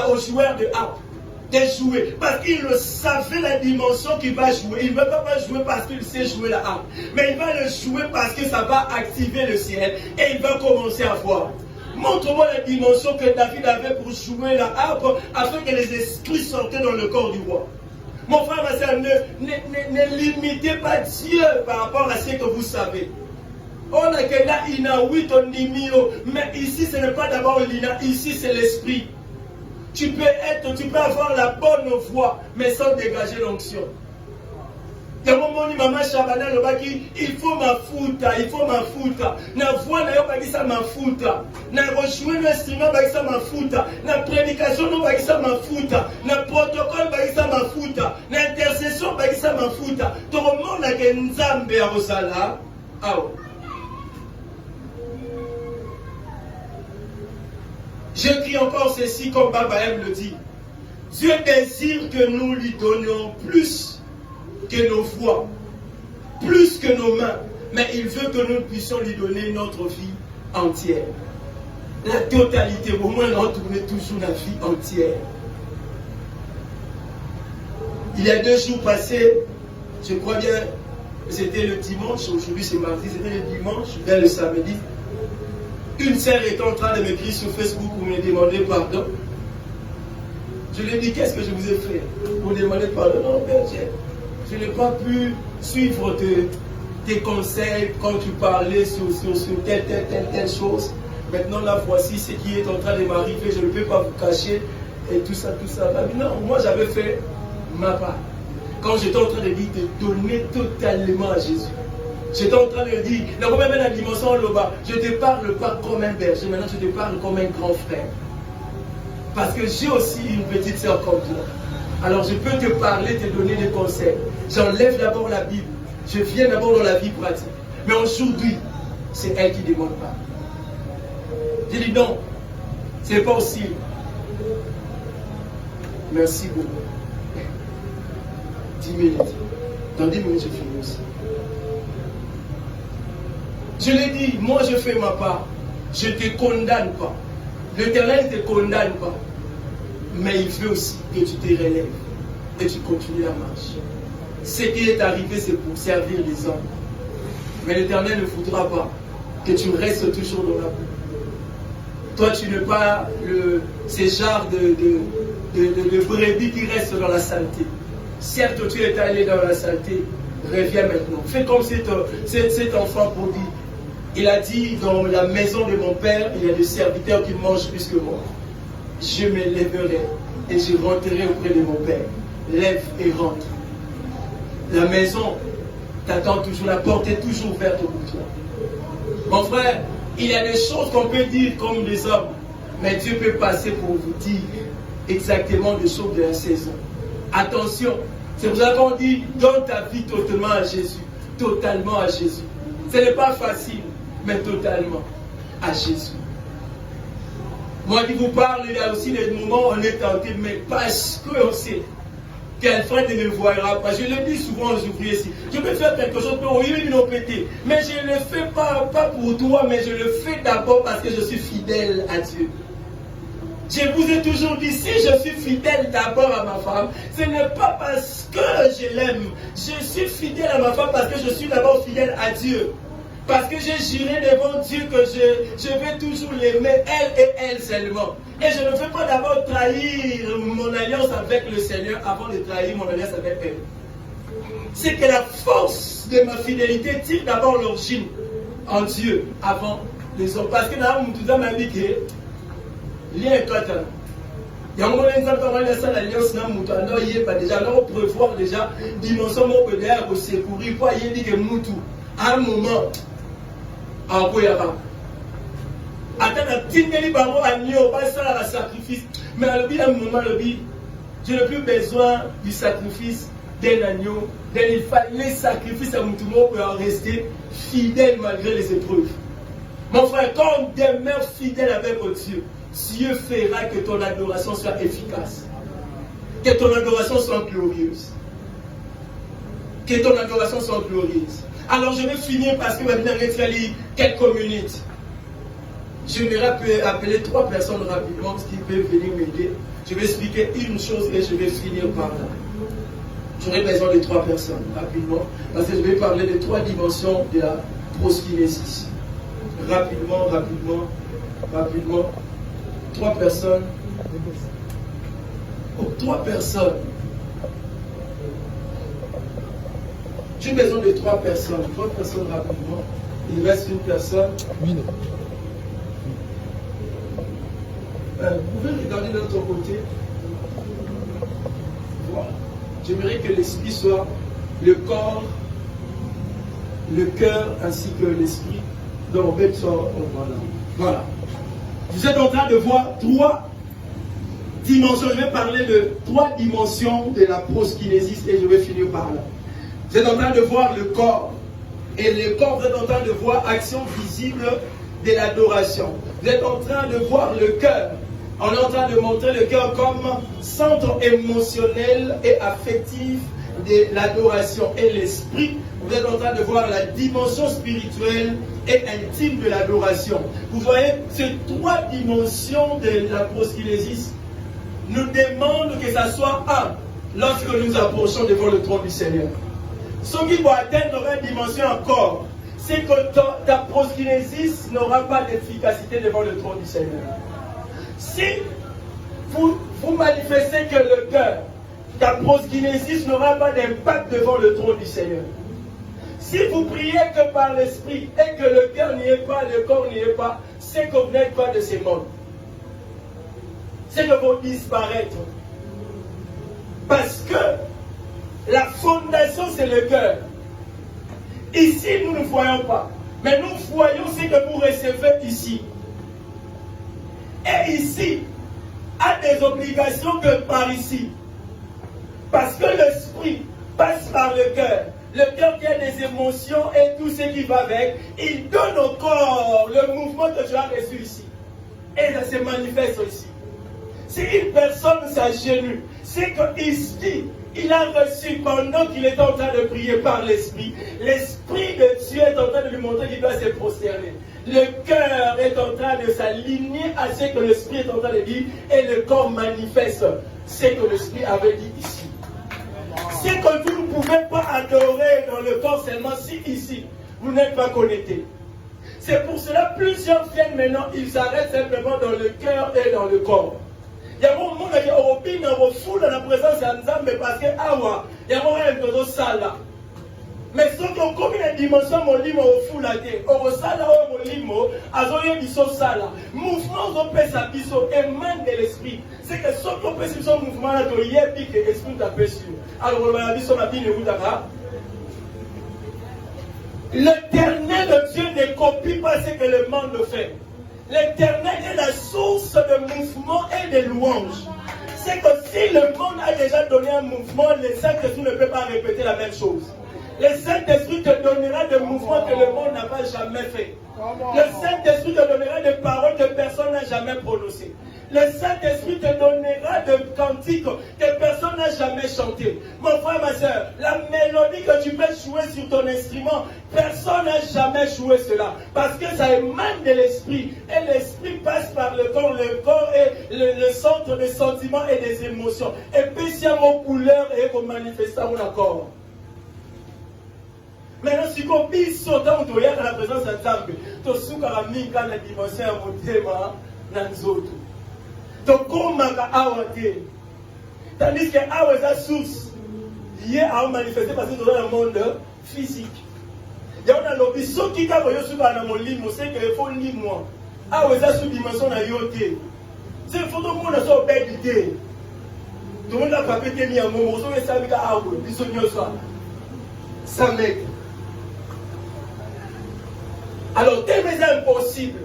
Speaker 1: aux joueurs de harpe de jouer. Parce qu'il savait la dimension qu'il va jouer. Il ne va pas jouer parce qu'il sait jouer la harpe. Mais il va le jouer parce que ça va activer le ciel. Et il va commencer à voir. Montre-moi la dimension que David avait pour jouer la harpe afin que les esprits sortaient dans le corps du roi. Mon frère, ma soeur, ne limitez pas Dieu par rapport à ce que vous savez. On a que là, il a 8 on mais ici, ce n'est pas d'abord l'ina, ici, c'est l'esprit. Tu peux avoir la bonne voix, mais sans dégager l'onction. Il faut ma fouta, il faut ma fouta. Na voix na yo bagisa ma fouta. Na rejoindre l'instrument bagisa ma fouta. Na prédication no bagisa ma fouta. Na protocole bagisa ma fouta. Na intercession bagisa ma fouta. Tout le monde a que nzambe a rosala. Awo. Je crie encore ceci comme Baba M le dit. Dieu désire que nous lui donnions plus que nos voix, plus que nos mains, mais il veut que nous puissions lui donner notre vie entière. La totalité, au moins on tourne toujours la vie entière. Il y a 2 jours passés, je crois bien, c'était le dimanche, aujourd'hui c'est mardi, c'était le dimanche, vers le samedi. Une sœur est en train de m'écrire sur Facebook pour me demander pardon. Je lui ai dit, qu'est-ce que je vous ai fait pour demander pardon? Non, Père, je n'ai pas pu suivre tes conseils quand tu parlais sur telle chose. Maintenant, là, voici ce qui est en train de m'arriver. Je ne peux pas vous cacher et tout ça. Non, moi, j'avais fait ma part. Quand j'étais en train de dire de donner totalement à Jésus. J'étais en train de dire, la dimension là-bas, je ne te parle pas comme un berger, maintenant je te parle comme un grand frère. Parce que j'ai aussi une petite soeur comme toi. Alors je peux te parler, te donner des conseils. J'enlève d'abord la Bible. Je viens d'abord dans la vie pratique. Mais aujourd'hui, c'est elle qui ne demande pas. J'ai dit non, ce n'est pas aussi. Merci beaucoup. 10 minutes. Dans 10 minutes, je finis aussi. Je l'ai dit, moi je fais ma part. Je ne te condamne pas. L'Éternel ne te condamne pas. Mais il veut aussi que tu te relèves et tu continues la marche. Ce qui est arrivé, c'est pour servir les hommes. Mais l'Éternel ne voudra pas que tu restes toujours dans la boue. Toi, tu n'es pas ce genre de brebis qui reste dans la saleté. Certes, tu es allé dans la saleté. Reviens maintenant. Fais comme cet enfant pour dire. Il a dit, dans la maison de mon père, il y a des serviteurs qui mangent plus que moi. Je me lèverai et je rentrerai auprès de mon père. Lève et rentre. La maison t'attend toujours, la porte est toujours ouverte pour toi. Mon frère, il y a des choses qu'on peut dire comme des hommes, mais Dieu peut passer pour vous dire exactement des choses de la saison. Attention, c'est pour ça qu'on dit, donne ta vie totalement à Jésus. Totalement à Jésus. Ce n'est pas facile, mais totalement à Jésus. Moi qui vous parle, il y a aussi des moments où on est tenté, mais parce qu'on sait qu'un frère ne me voira pas. Je le dis souvent aux ouvriers ici. Je peux faire quelque chose pour nous péter. Mais je ne le fais pas pour toi, mais je le fais d'abord parce que je suis fidèle à Dieu. Je vous ai toujours dit, si je suis fidèle d'abord à ma femme, ce n'est pas parce que je l'aime. Je suis fidèle à ma femme parce que je suis d'abord fidèle à Dieu. Parce que j'ai juré devant Dieu que je vais toujours l'aimer, elle et elle seulement. Et je ne veux pas d'abord trahir mon alliance avec le Seigneur avant de trahir mon alliance avec elle. C'est que la force de ma fidélité tire d'abord l'origine en Dieu avant les hommes. Parce que dans mon tout m'a dit que lien est total. Il y a un moment où on a l'alliance dans mon alors il est pas déjà, alors on prévoit déjà dimension mon pédère au secourir pour y dire que Moutou à un moment
Speaker 2: akoyaka ata na tindeli bango agneau basala la sacrifice mais alobi à un moment alobi je n'ai plus besoin du sacrifice d'un agneau. Il fallait sacrifier à Moutoumou pour rester fidèle malgré les épreuves. Mon frère, quand on demeure fidèle avec Dieu, Dieu fera que ton adoration soit efficace. Que ton adoration soit glorieuse. Que ton adoration soit glorieuse. Alors je vais finir parce que maintenant je vais lire quelques minutes. J'aimerais appeler 3 personnes rapidement qui peuvent venir m'aider. Je vais expliquer une chose et je vais finir par là. J'aurai besoin de 3 personnes rapidement parce que je vais parler de 3 dimensions de la proskinésis. Rapidement. 3 personnes. Oh, 3 personnes. J'ai besoin de 3 personnes. 3 personnes rapidement. Il reste une personne. Oui. Vous pouvez regarder de l'autre côté. Voilà. J'aimerais que l'esprit soit le corps, le cœur ainsi que l'esprit. Donc, voilà. Vous êtes en train de voir 3 dimensions. Je vais parler de 3 dimensions de la proskinésis et je vais finir par là. Vous êtes en train de voir le corps. Et le corps, vous êtes en train de voir action visible de l'adoration. Vous êtes en train de voir le cœur. On est en train de montrer le cœur comme centre émotionnel et affectif de l'adoration. Et l'esprit, vous êtes en train de voir la dimension spirituelle et intime de l'adoration. Vous voyez, ces 3 dimensions de la proskinésis nous demandent que ça soit un lorsque nous approchons devant le trône du Seigneur. Ce qui va atteindre une dimension encore, c'est que ta proskinésis n'aura pas d'efficacité devant le trône du Seigneur. Si vous manifestez que le cœur, ta proskinésis n'aura pas d'impact devant le trône du Seigneur. Si vous priez que par l'esprit et que le cœur n'y est pas, le corps n'y est pas, c'est que vous n'êtes pas de ces mondes. C'est que vous disparaître. Parce que la fondation, c'est le cœur. Ici, nous ne voyons pas. Mais nous voyons ce que vous recevez ici. Et ici, a des obligations que par ici. Parce que l'esprit passe par le cœur. Le cœur qui a des émotions et tout ce qui va avec, il donne au corps le mouvement que tu as reçu ici. Et ça se manifeste ici. Si une personne s'agenouille, c'est qu'ici, il a reçu pendant qu'il est en train de prier par l'esprit. L'esprit de Dieu est en train de lui montrer qu'il doit se prosterner. Le cœur est en train de s'aligner à ce que l'esprit est en train de dire et le corps manifeste ce que l'esprit avait dit ici. C'est que vous ne pouvez pas adorer dans le corps seulement si ici vous n'êtes pas connecté. C'est pour cela plusieurs viennent maintenant, ils s'arrêtent simplement dans le cœur et dans le corps. Il y a un moment qui est européen, on fout dans la présence de Nzambe parce que awa, il y a un moment qui est sala. Mais ceux qui ont comme une dimension molimo au fout la terre, au sala ou molimo, azoye biso sala. Mouvement on peut sa biso émane de l'esprit. C'est que ceux qui ont fait ce mouvement là, tu y es pique esprit d'après sur. Alors on va biso ma bine ou d'abord. L'éternel Dieu ne copie pas ce que le monde fait. L'éternel est la source de mouvement et de louange. C'est que si le monde a déjà donné un mouvement, le Saint-Esprit ne peut pas répéter la même chose. Le Saint-Esprit te donnera des mouvements que le monde n'a pas jamais fait. Le Saint-Esprit te donnera des paroles que personne n'a jamais prononcées. Le Saint-Esprit te donnera des cantiques que personne n'a jamais chanté. Mon frère, ma soeur, la mélodie que tu peux jouer sur ton instrument, personne n'a jamais joué cela. Parce que ça émane de l'esprit. Et l'esprit passe par le corps. Le corps est le centre des sentiments et des émotions. Et puis, si il y a vos couleurs et vos manifestations d'accord. Maintenant, si on dit sautant, on doit la présence de Nzambe. Tu soukara minga la dimension à mon thème, nanzoto. Donc, comment awate? Tandis que awa est la source liée à manifester parce que nous sommes dans le monde physique. Il y a un lobby, ceux qui ont eu dans mon lit, c'est qu'il faut lire moi. Awa est la sous-dimension de yoté. C'est il faut que tout le monde soit belle idée. Tout le monde a pas pété ni un mot, on se met ça avec awa, ils sont mieux ça. Ça m'aide. Alors, tel est impossible.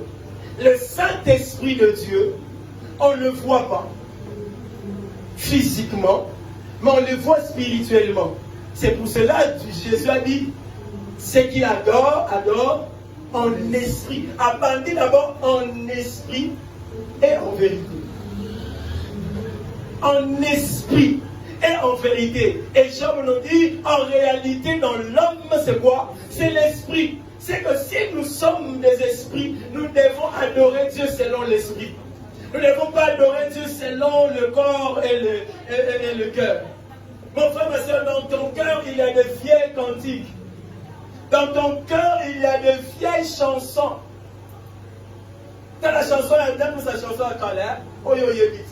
Speaker 2: Le Saint-Esprit de Dieu, on ne le voit pas physiquement, mais on le voit spirituellement. C'est pour cela que Jésus a dit, ceux qui adorent, adorent en esprit. Abandonnez d'abord en esprit et en vérité. En esprit et en vérité. Et Jean nous dit, en réalité, dans l'homme, c'est quoi? C'est l'esprit. C'est que si nous sommes des esprits, nous devons adorer Dieu selon l'esprit. Nous ne devons pas adorer Dieu selon le corps et le cœur. Mon frère, ma soeur, dans ton cœur, il y a des vieilles cantiques. Dans ton cœur, il y a de vieilles chansons. Dans la chanson, il y a sa chanson à colère. Oh yo yo vite.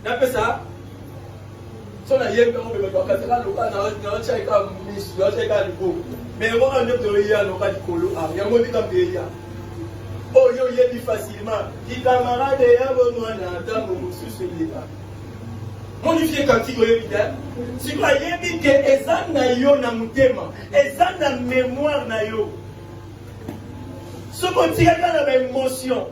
Speaker 2: Tu as fait ça? Si on a yé, on peut pas faire ça. On check comme Miss, on check comme Nico. Mais on a un autre de yé, on a dit Kolo. Il y a un mot dit comme yé. Oh yo yé dit facilement. Qui camarade est un bon mois dans mon sous celui-là. Modifier cantique évidemment. Si vous voyez que eza na yo na mutema, eza na mémoire na yo. Ce qu'on tire dans l'émotion,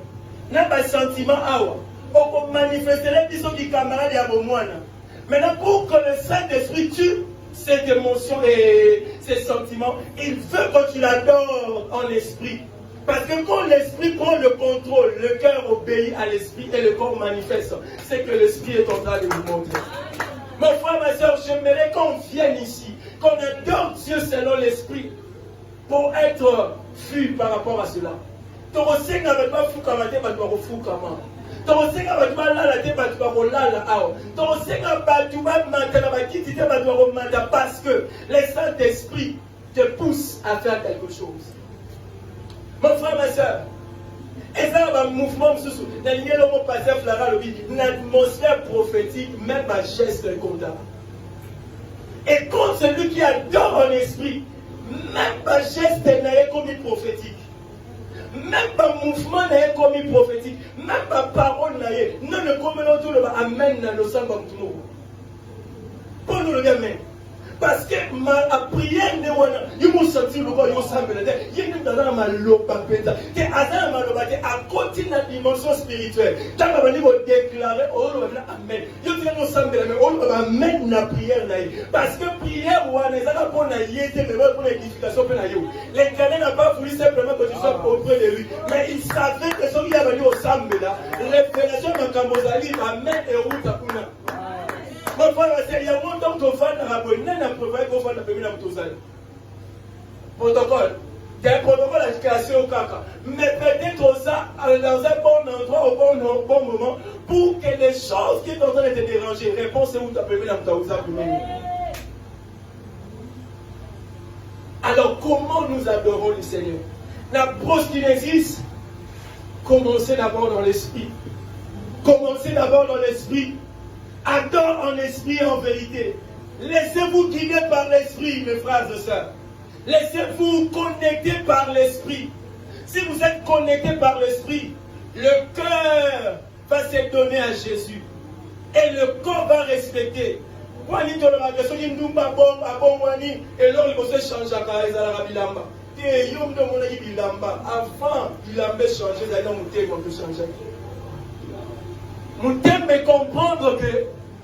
Speaker 2: n'a pas sentiment awa. On manifester les bisous du camarade et à Bomouana. Maintenant, pour que le Saint-Esprit tue cette émotion et ces sentiments, il veut que tu l'adores en esprit. Parce que quand l'esprit prend le contrôle, le cœur obéit à l'esprit et le corps manifeste. C'est que l'esprit est en train de vous montrer. Mon frère, ma soeur, j'aimerais qu'on vienne ici, qu'on adore Dieu selon l'esprit pour être fui par rapport à cela. Ton seigne n'avait pas fou comme tu vas fou comment. Ton seigne n'avait pas là la tête, tu vas là la haut. Ton seigne n'avait pas tu vas mentir, tu vas mentir parce que le Saint-Esprit te pousse à faire quelque chose. Mon frère, ma soeur, et ça va un mouvement sous dans le passé Flara une atmosphère prophétique, même un geste comptable. Et quand celui qui adore en esprit, même un geste n'est commis prophétique. Même pas mouvement n'est commis prophétique. Même pas parole n'est. Non, le commun tout le amène dans le sang comme tout le monde. Pour nous le dire, mais. Parce que ma prière, il m'a senti le corps, il m'a senti le corps. Il y a une dans ma lopapeta. Que à ma lopapeta, à côté de la dimension spirituelle. Quand on va déclarer, oh, amen. Il y a une senti le corps, oh, amen la prière. Parce que prière, on a pas pour la yété, mais pour l'édification. L'Éternel n'a pas voulu simplement que tu sois auprès de lui. Mais il savait que ce qui a venu au Sambe là, révélation de Kambozali, amen et route à Kuna. Mon frère, il y a longtemps qu'on fait un rapport, il y a un protocole qu'on fait un protocole. Il y a un protocole à création au caca. Mais peut-être ça dans un bon endroit, au bon moment, pour que les choses qui sont en train de te déranger, réponse où tu as prévu dans ta Alors, comment nous adorons le Seigneur? L'approche qui existe, commencez d'abord dans l'esprit. Commencez d'abord dans l'esprit. Adore en esprit et en vérité. Laissez-vous guider par l'esprit, mes frères et sœurs. Laissez-vous connecter par l'esprit. Si vous êtes connecté par l'esprit, le cœur va se donner à Jésus. Et le corps va respecter. Avant, il avait changé, nous devons comprendre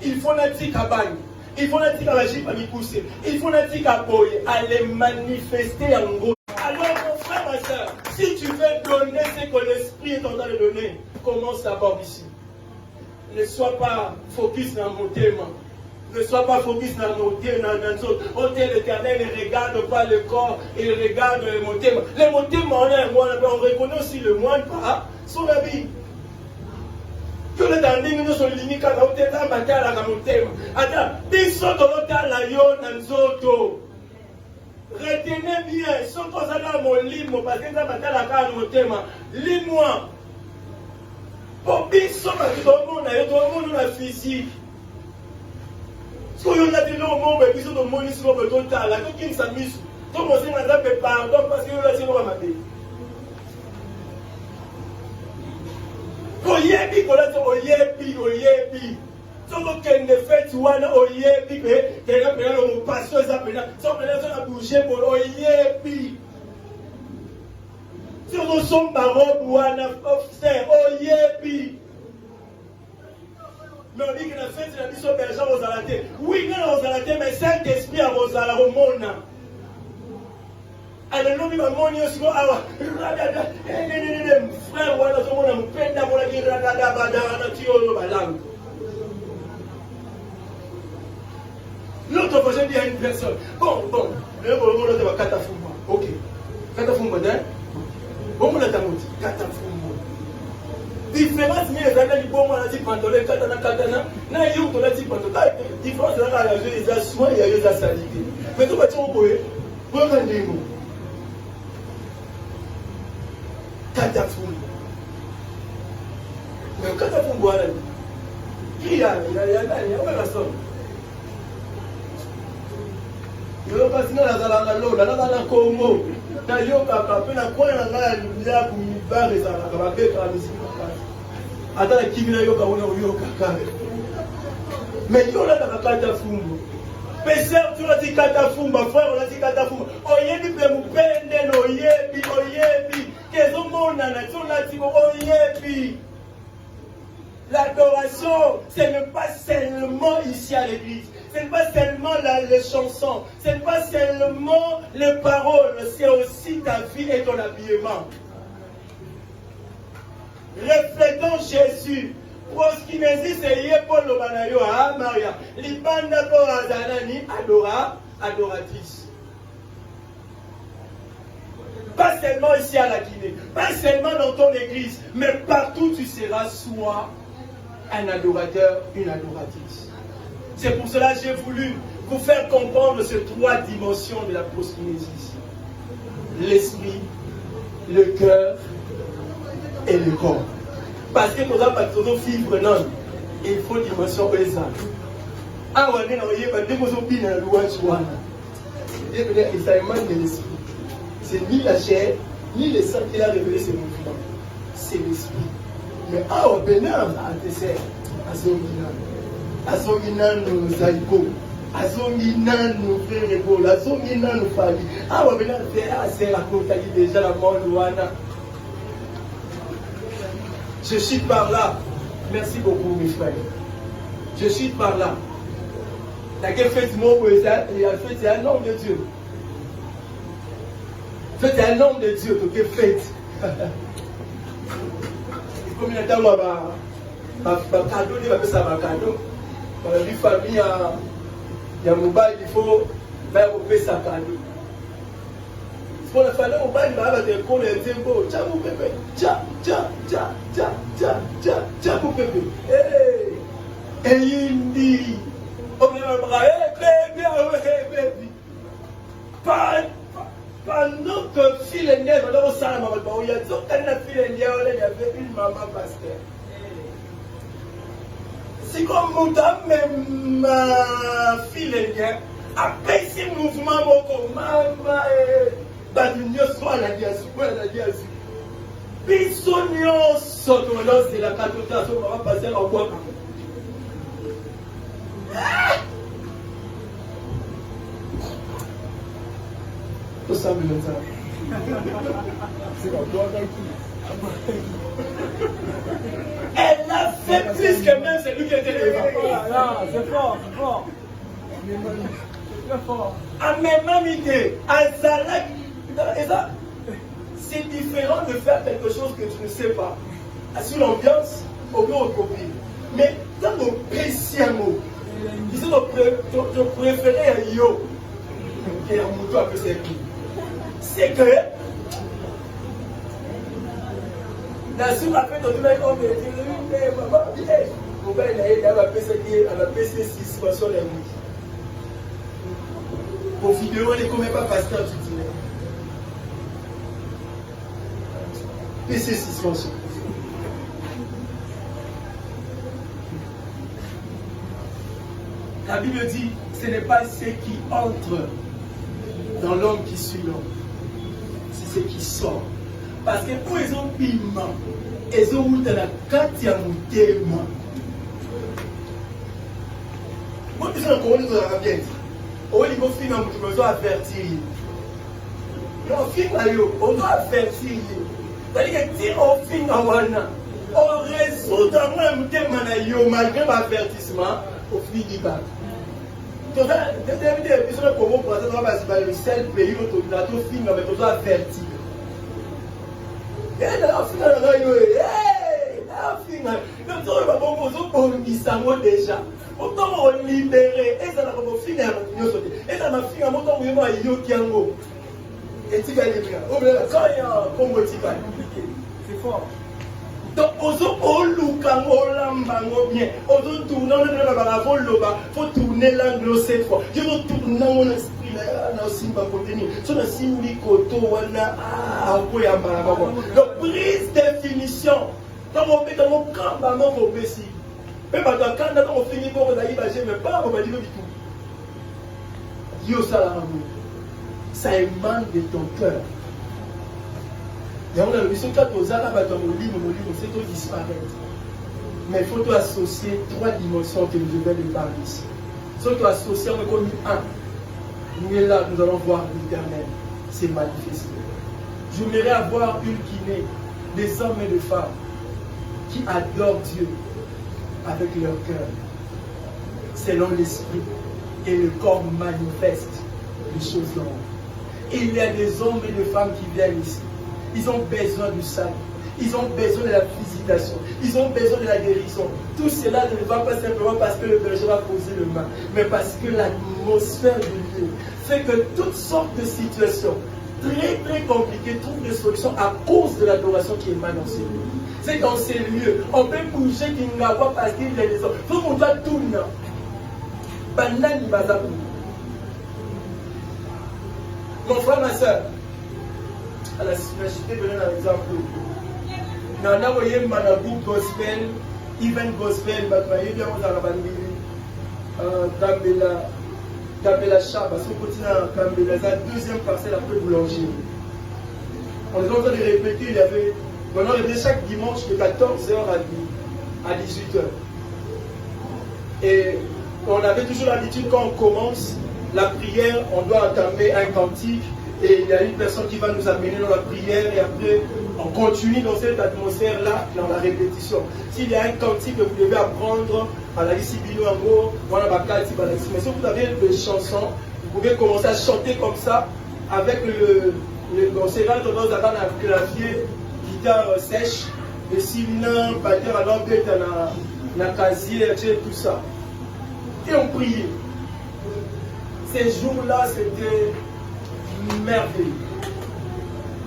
Speaker 2: qu'il faut n'être qu'à bagne, il faut n'être qu'à agir à pousser, il faut n'être qu'à boyer, à les manifester en gros. Alors mon frère, ma soeur, si tu veux donner ce que l'esprit est en train de donner, commence d'abord ici. Ne sois pas focus dans mon thème. Ne sois pas focus dans mon thème, dans autres. Oh, l'Éternel ne regarde pas le corps, il regarde le mothème. Le mothème, on reconnaît aussi le moine par son habit. Que le dernier nous sommes limités quand on est dans la bataille à mon thème. Attends, des sortes de la yo nanzoto. Retenez bien, ce qu'on a dans mon livre, parce que dans la bataille à mon thème, lis-moi. Pour bien sauver tout le monde, la physique. Ce qu'on a dit là au monde, mais puis sur le monde, sur le total, là, tout qui s'amuse. Tout le monde s'est pardon parce que là, c'est moi, ma vie. Oyebi kola to oyebi soko kende fait wana oyebi pe tena pena no passion za pena so pena so na bouger pour oyebi
Speaker 1: son baroque ou un officier, oh yebi. Mais on dit que la fête de la mission berger aux alatés. Oui, non, aux alatés, mais Saint-Esprit à vos alaromona. Alors, nous, nous avons dit aussi, frère, voilà, tout le monde a un peine d'avoir la guerre, l'autre fois, j'ai dit à une personne, bon, le moment de la Katafumba. Ok. Katafumba, hein? Bon, la Tamouti, Katafumba. Différence, mais les années, bon, on a dit pantalon, katana, n'a eu qu'on a dit pantalon. Différence, là, il y a eu des assoins, il y a eu des salités. Mais tout le monde, vous pouvez, regardez-vous. Katafumba. Mais Katafumba, il y a la somme. Je ne sais pas si nous avons la Congo. Nous avons la Congo. Mais nous avons la Katafumba. Pesseur, tu as dit Katafumba. Frère, on a dit Katafumba. Oyebi, Pemupende, Oyebi. Kezomona, Oyebi. L'adoration, ce n'est pas seulement ici à l'église. Ce n'est pas seulement les chansons. Ce n'est pas seulement les paroles. C'est aussi ta vie et ton habillement. Reflétons Jésus. Proskinesi seye Paul Lobanayo à Maria. Libanda pour Azanani adoratrice. Pas seulement ici à la Guinée, pas seulement dans ton église, mais partout tu seras soit un adorateur, une adoratrice. C'est pour cela que j'ai voulu vous faire comprendre ces trois dimensions de la proskinésie. L'esprit, le cœur et le corps. Parce que nous avons pas toujours vivre, non. Il faut une dimension présente. Ah, on a dit, c'est ni la chair, ni le sang qui a révélé ces mouvements. C'est l'esprit. Mais ah, on a un dessert. Azonginano Zaiko, Azonginano Ferrebo, Azonginano Fali. Ah, on a assez raconté déjà la mort de Luana. Je suis par là. Merci beaucoup, mes frères. Je suis par là. La guerre fait du mot poésia, il a fait, c'est un homme de Dieu. C'est un homme de Dieu, donc il fait. Comme il y a un cadeau, il va faire ça, un cadeau. Dans la vie famille, il y a un mobile, il faut faire sa cadeau. Pour la famille, on va aller dans le tempo. Tiens, mon bébé. Tiens, mon bébé. Et il dit, on va baby. Pendant que fil et nièvre, il y a une maman pasteur. C'est comme mon même ma fille et nièvre. Après ce mouvement, maman Badunyo soit la diasu. Bisonyo sotolos de la catholique, on va passer en bois. Tout ça, mais ça. C'est la bois elle a fait plus que même celui qui était devant.
Speaker 3: C'est fort, c'est fort. C'est fort.
Speaker 1: À mes mamidés, à Zalak. C'est différent de faire quelque chose que tu ne sais pas. Sur l'ambiance, au bureau de copie. Mais dans mon mot, disons ton préféré est Yo. Et un mouton un peu servi. C'est que la source a fait ton mec comme il dit, maman, mon père il a PC 6 fois sur les routes. Pour vidéo, on ne commet pas pasteur, tu dis. PC 6 fois sur. La Bible dit, ce n'est pas ce qui entre dans l'homme qui suit l'homme, c'est ce qui sort. Parce que pour les hommes piment, ils ont eu la carte à mon thème. Moi, je suis encore une fois bien. Au niveau final, on doit avertir. Non, on doit avertir.
Speaker 2: C'est-à-dire que si on finit en wana, on résout dans un thème malgré l'avertissement, on finit du bac. Donc, depuis que Congo français dans le seul pays où on a tout fini, mais on a averti. Et là, on a déjà. Autant on libéré, et ça n'a pas fini à et ça m'a fini à mon temps où il y a Yokiango. Et tu vas dire, quand il y a Congo, c'est fort. Donc, on look à Molambango bien, on tourne dans le faut tourner l'angle cette fois. Je veux tourner dans mon esprit là, dans Simba Contenu. Sur le Simbi Koto, on a donc, prise définition. Dans mon pays, dans mon camp, maman, mon messie. Même quand on finit pour aller, mais pas, on va dire du tout. Dieu, ça émane de ton cœur. Et on a vu ce cas aux arabes, c'est tout disparaître. Mais il faut associer trois dimensions que je vais lui parler ici. Il faut associer comme un. Nous est là, nous allons voir l'éternel s'est manifesté. J'aimerais avoir une Guinée, des hommes et des femmes qui adorent Dieu avec leur cœur, selon l'esprit, et le corps manifeste les choses d'en haut. Il y a des hommes et des femmes qui viennent ici. Ils ont besoin du salut. Ils ont besoin de la visitation. Ils ont besoin de la guérison. Tout cela ne va pas simplement parce que le berger va poser le main, mais parce que l'atmosphère du lieu fait que toutes sortes de situations très très compliquées trouvent des solutions à cause de l'adoration qui émane dans ces lieux. C'est dans ces lieux, on peut bouger qu'il n'y a pas parce qu'il y a des hommes. Il faut qu'on doit tourner. Banani Bazabou. Mon frère, ma soeur, à la cité, donner un exemple. Nana voyé Manabou Gospel, Even Gospel, Batmaïe, bien on a rabandi, Gambela Chaba, son continent Gambela, la deuxième parcelle après boulanger. On est en train de répéter, il y avait, maintenant il y avait chaque dimanche de 14h à 18h. Et on avait toujours l'habitude quand on commence la prière, on doit entamer un cantique. Et il y a une personne qui va nous amener dans la prière et après on continue dans cette atmosphère-là, dans la répétition. S'il y a un cantique que vous devez apprendre à la Lissibino en gros, voilà ma carte, mais si vous avez des chansons, vous pouvez commencer à chanter comme ça avec le concert dans un clavier, guitare sèche, et sinon, batteur à l'embête, dans la casier, tout ça. Et on priait. Ces jours-là, c'était merveilleux.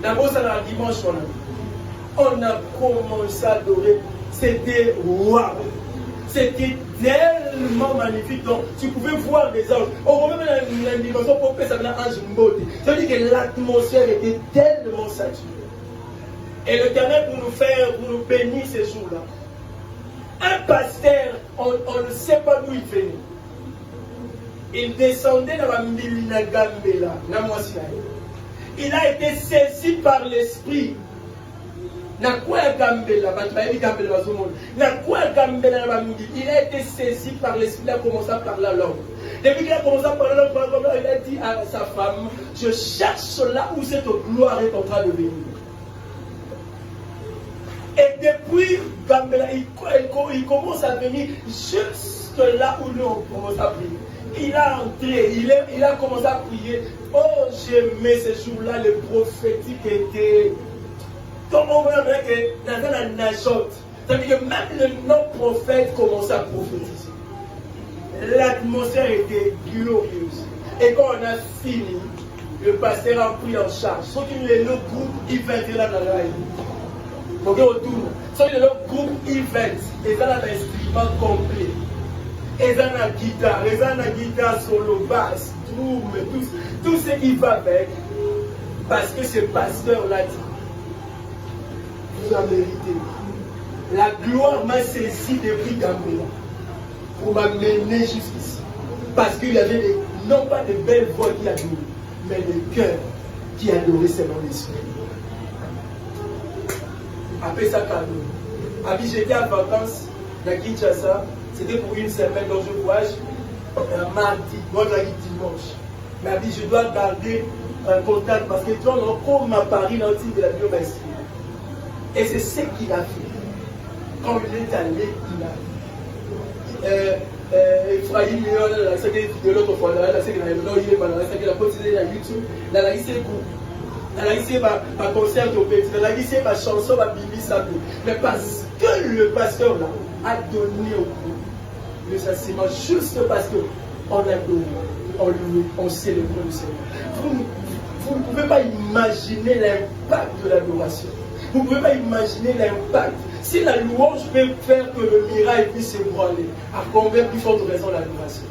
Speaker 2: D'abord, ça a dimanche, on a commencé à adorer. C'était waouh! C'était tellement magnifique. Donc, tu pouvais voir des anges. Au moment où la dimension pour ça venait un ange mode. Ça veut dire que l'atmosphère était tellement saturée. Et l'Éternel pour nous bénir ces jours-là. Un pasteur, on ne sait pas d'où il venait. Il descendait dans la Milina Gambela, il a été saisi par l'esprit. Il a été saisi par l'esprit, il a commencé à parler à l'homme. Depuis qu'il a commencé à parler à l'homme, il a dit à sa femme, je cherche là où cette gloire est en train de venir. Et depuis Gambela, il commence à venir juste là où nous on commence à prier. Il a entré, il a commencé à prier. Oh, j'aimais ces jours-là, le prophétique était. Comme on voit que dans la Najot, c'est-à-dire que même le non-prophète commençait à prophétiser. L'atmosphère était glorieuse. Et quand on a fini, le pasteur a pris en charge. Ceux qui ont le groupe, ils viennent là dans la rue. Donc, on tourne. Ceux qui ont le groupe, ils viennent. Et ça, là, l'instrument complet. Et ça, la guitare solo, basse, drum, tout ce qui va avec. Parce que ce pasteur-là dit, vous en méritez. La gloire m'a saisi depuis Gambela pour m'amener jusqu'ici. Parce qu'il y avait non pas de belles voix qui adoraient, mais des cœurs qui adoraient selon l'esprit. Après ça, cadeau. Abi, j'étais en vacances à Kinshasa. C'était pour une semaine dont je voyage un mardi, moi dimanche. Mais Abi, je dois garder un contact parce que toi, on comme à Paris, dans le titre de la biométrie. Et c'est ce qu'il a fait. Quand il est allé, il a Ephraim, la série de l'autre fois, la série de la potisé la YouTube, la lycée ma concert au pays, la lycée ma chanson, ma bibi ça. Mais parce que le pasteur là a donné au groupe le sentiment juste parce qu'on a donné, on loué, on célèbre le Seigneur. Vous ne pouvez pas imaginer l'impact de l'adoration. Vous ne pouvez pas imaginer l'impact. Si la louange peut faire que le miracle puisse s'ébranler, à combien plus forte raison l'adoration?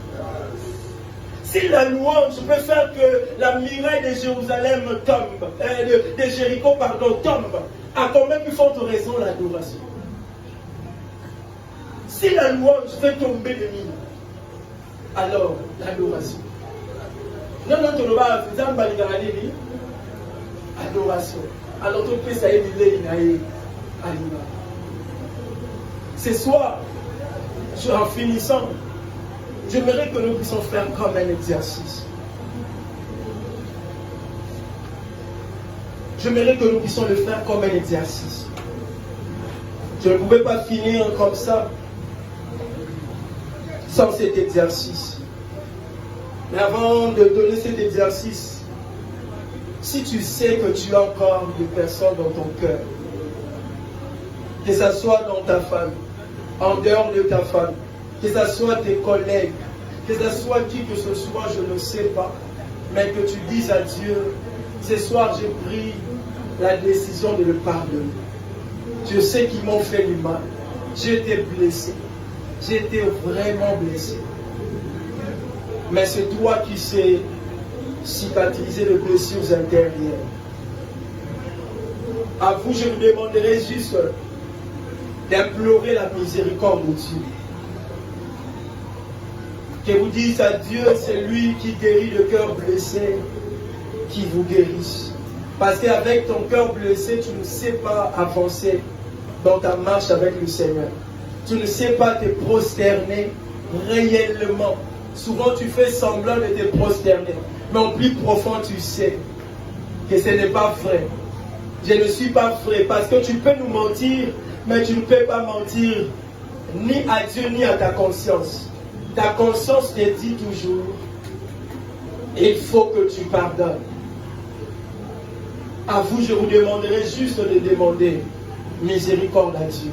Speaker 2: Si la louange peut faire que la muraille de Jérusalem tombe, de Jéricho, pardon, tombe, à combien plus forte raison l'adoration? Si la louange fait tomber les mines, alors l'adoration. Non, non, tu ne vas pas adoration. Alors tu peux savoir ce soir, en finissant, j'aimerais que nous puissions faire comme un exercice. J'aimerais que nous puissions le faire comme un exercice. Je ne pouvais pas finir comme ça sans cet exercice. Mais avant de donner cet exercice, si tu sais que tu as encore des personnes dans ton cœur, que ce soit dans ta famille, en dehors de ta famille, que ce soit tes collègues, que ce soit qui que ce soit, je ne sais pas, mais que tu dises à Dieu, ce soir j'ai pris la décision de le pardonner. Je sais qu'ils m'ont fait du mal, j'ai été blessé, j'ai été vraiment blessé. Mais c'est toi qui sais cicatriser les blessures intérieures. À vous, je vous demanderai juste d'implorer la miséricorde de Dieu. Que vous dites à Dieu, c'est lui qui guérit le cœur blessé, qui vous guérisse. Parce qu'avec ton cœur blessé, tu ne sais pas avancer dans ta marche avec le Seigneur. Tu ne sais pas te prosterner réellement. Souvent, tu fais semblant de te prosterner. Mais en plus profond, tu sais que ce n'est pas vrai. Je ne suis pas vrai. Parce que tu peux nous mentir, mais tu ne peux pas mentir ni à Dieu, ni à ta conscience. Ta conscience te dit toujours, il faut que tu pardonnes. À vous, je vous demanderai juste de demander miséricorde à Dieu.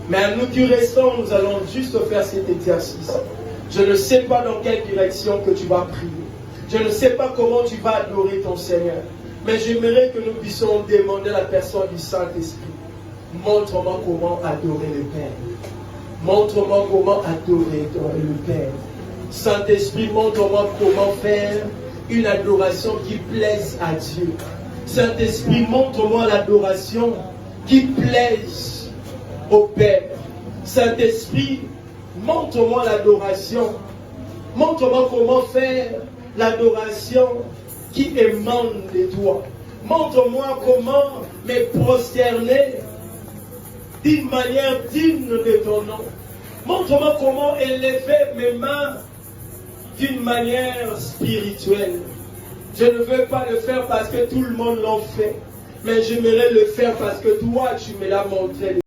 Speaker 2: Mais à nous qui restons, nous allons juste faire cet exercice. Je ne sais pas dans quelle direction que tu vas prier. Je ne sais pas comment tu vas adorer ton Seigneur. Mais j'aimerais que nous puissions demander à la personne du Saint-Esprit. Montre-moi comment adorer le Père. Montre-moi comment adorer le Père. Saint-Esprit, montre-moi comment faire une adoration qui plaise à Dieu. Saint-Esprit, montre-moi l'adoration qui plaise au Père. Saint-Esprit, montre-moi l'adoration. Montre-moi comment faire l'adoration qui émane de toi. Montre-moi comment me prosterner d'une manière digne de ton nom. Montre-moi comment élever mes mains d'une manière spirituelle. Je ne veux pas le faire parce que tout le monde l'a fait, mais j'aimerais le faire parce que toi, tu me l'as montré.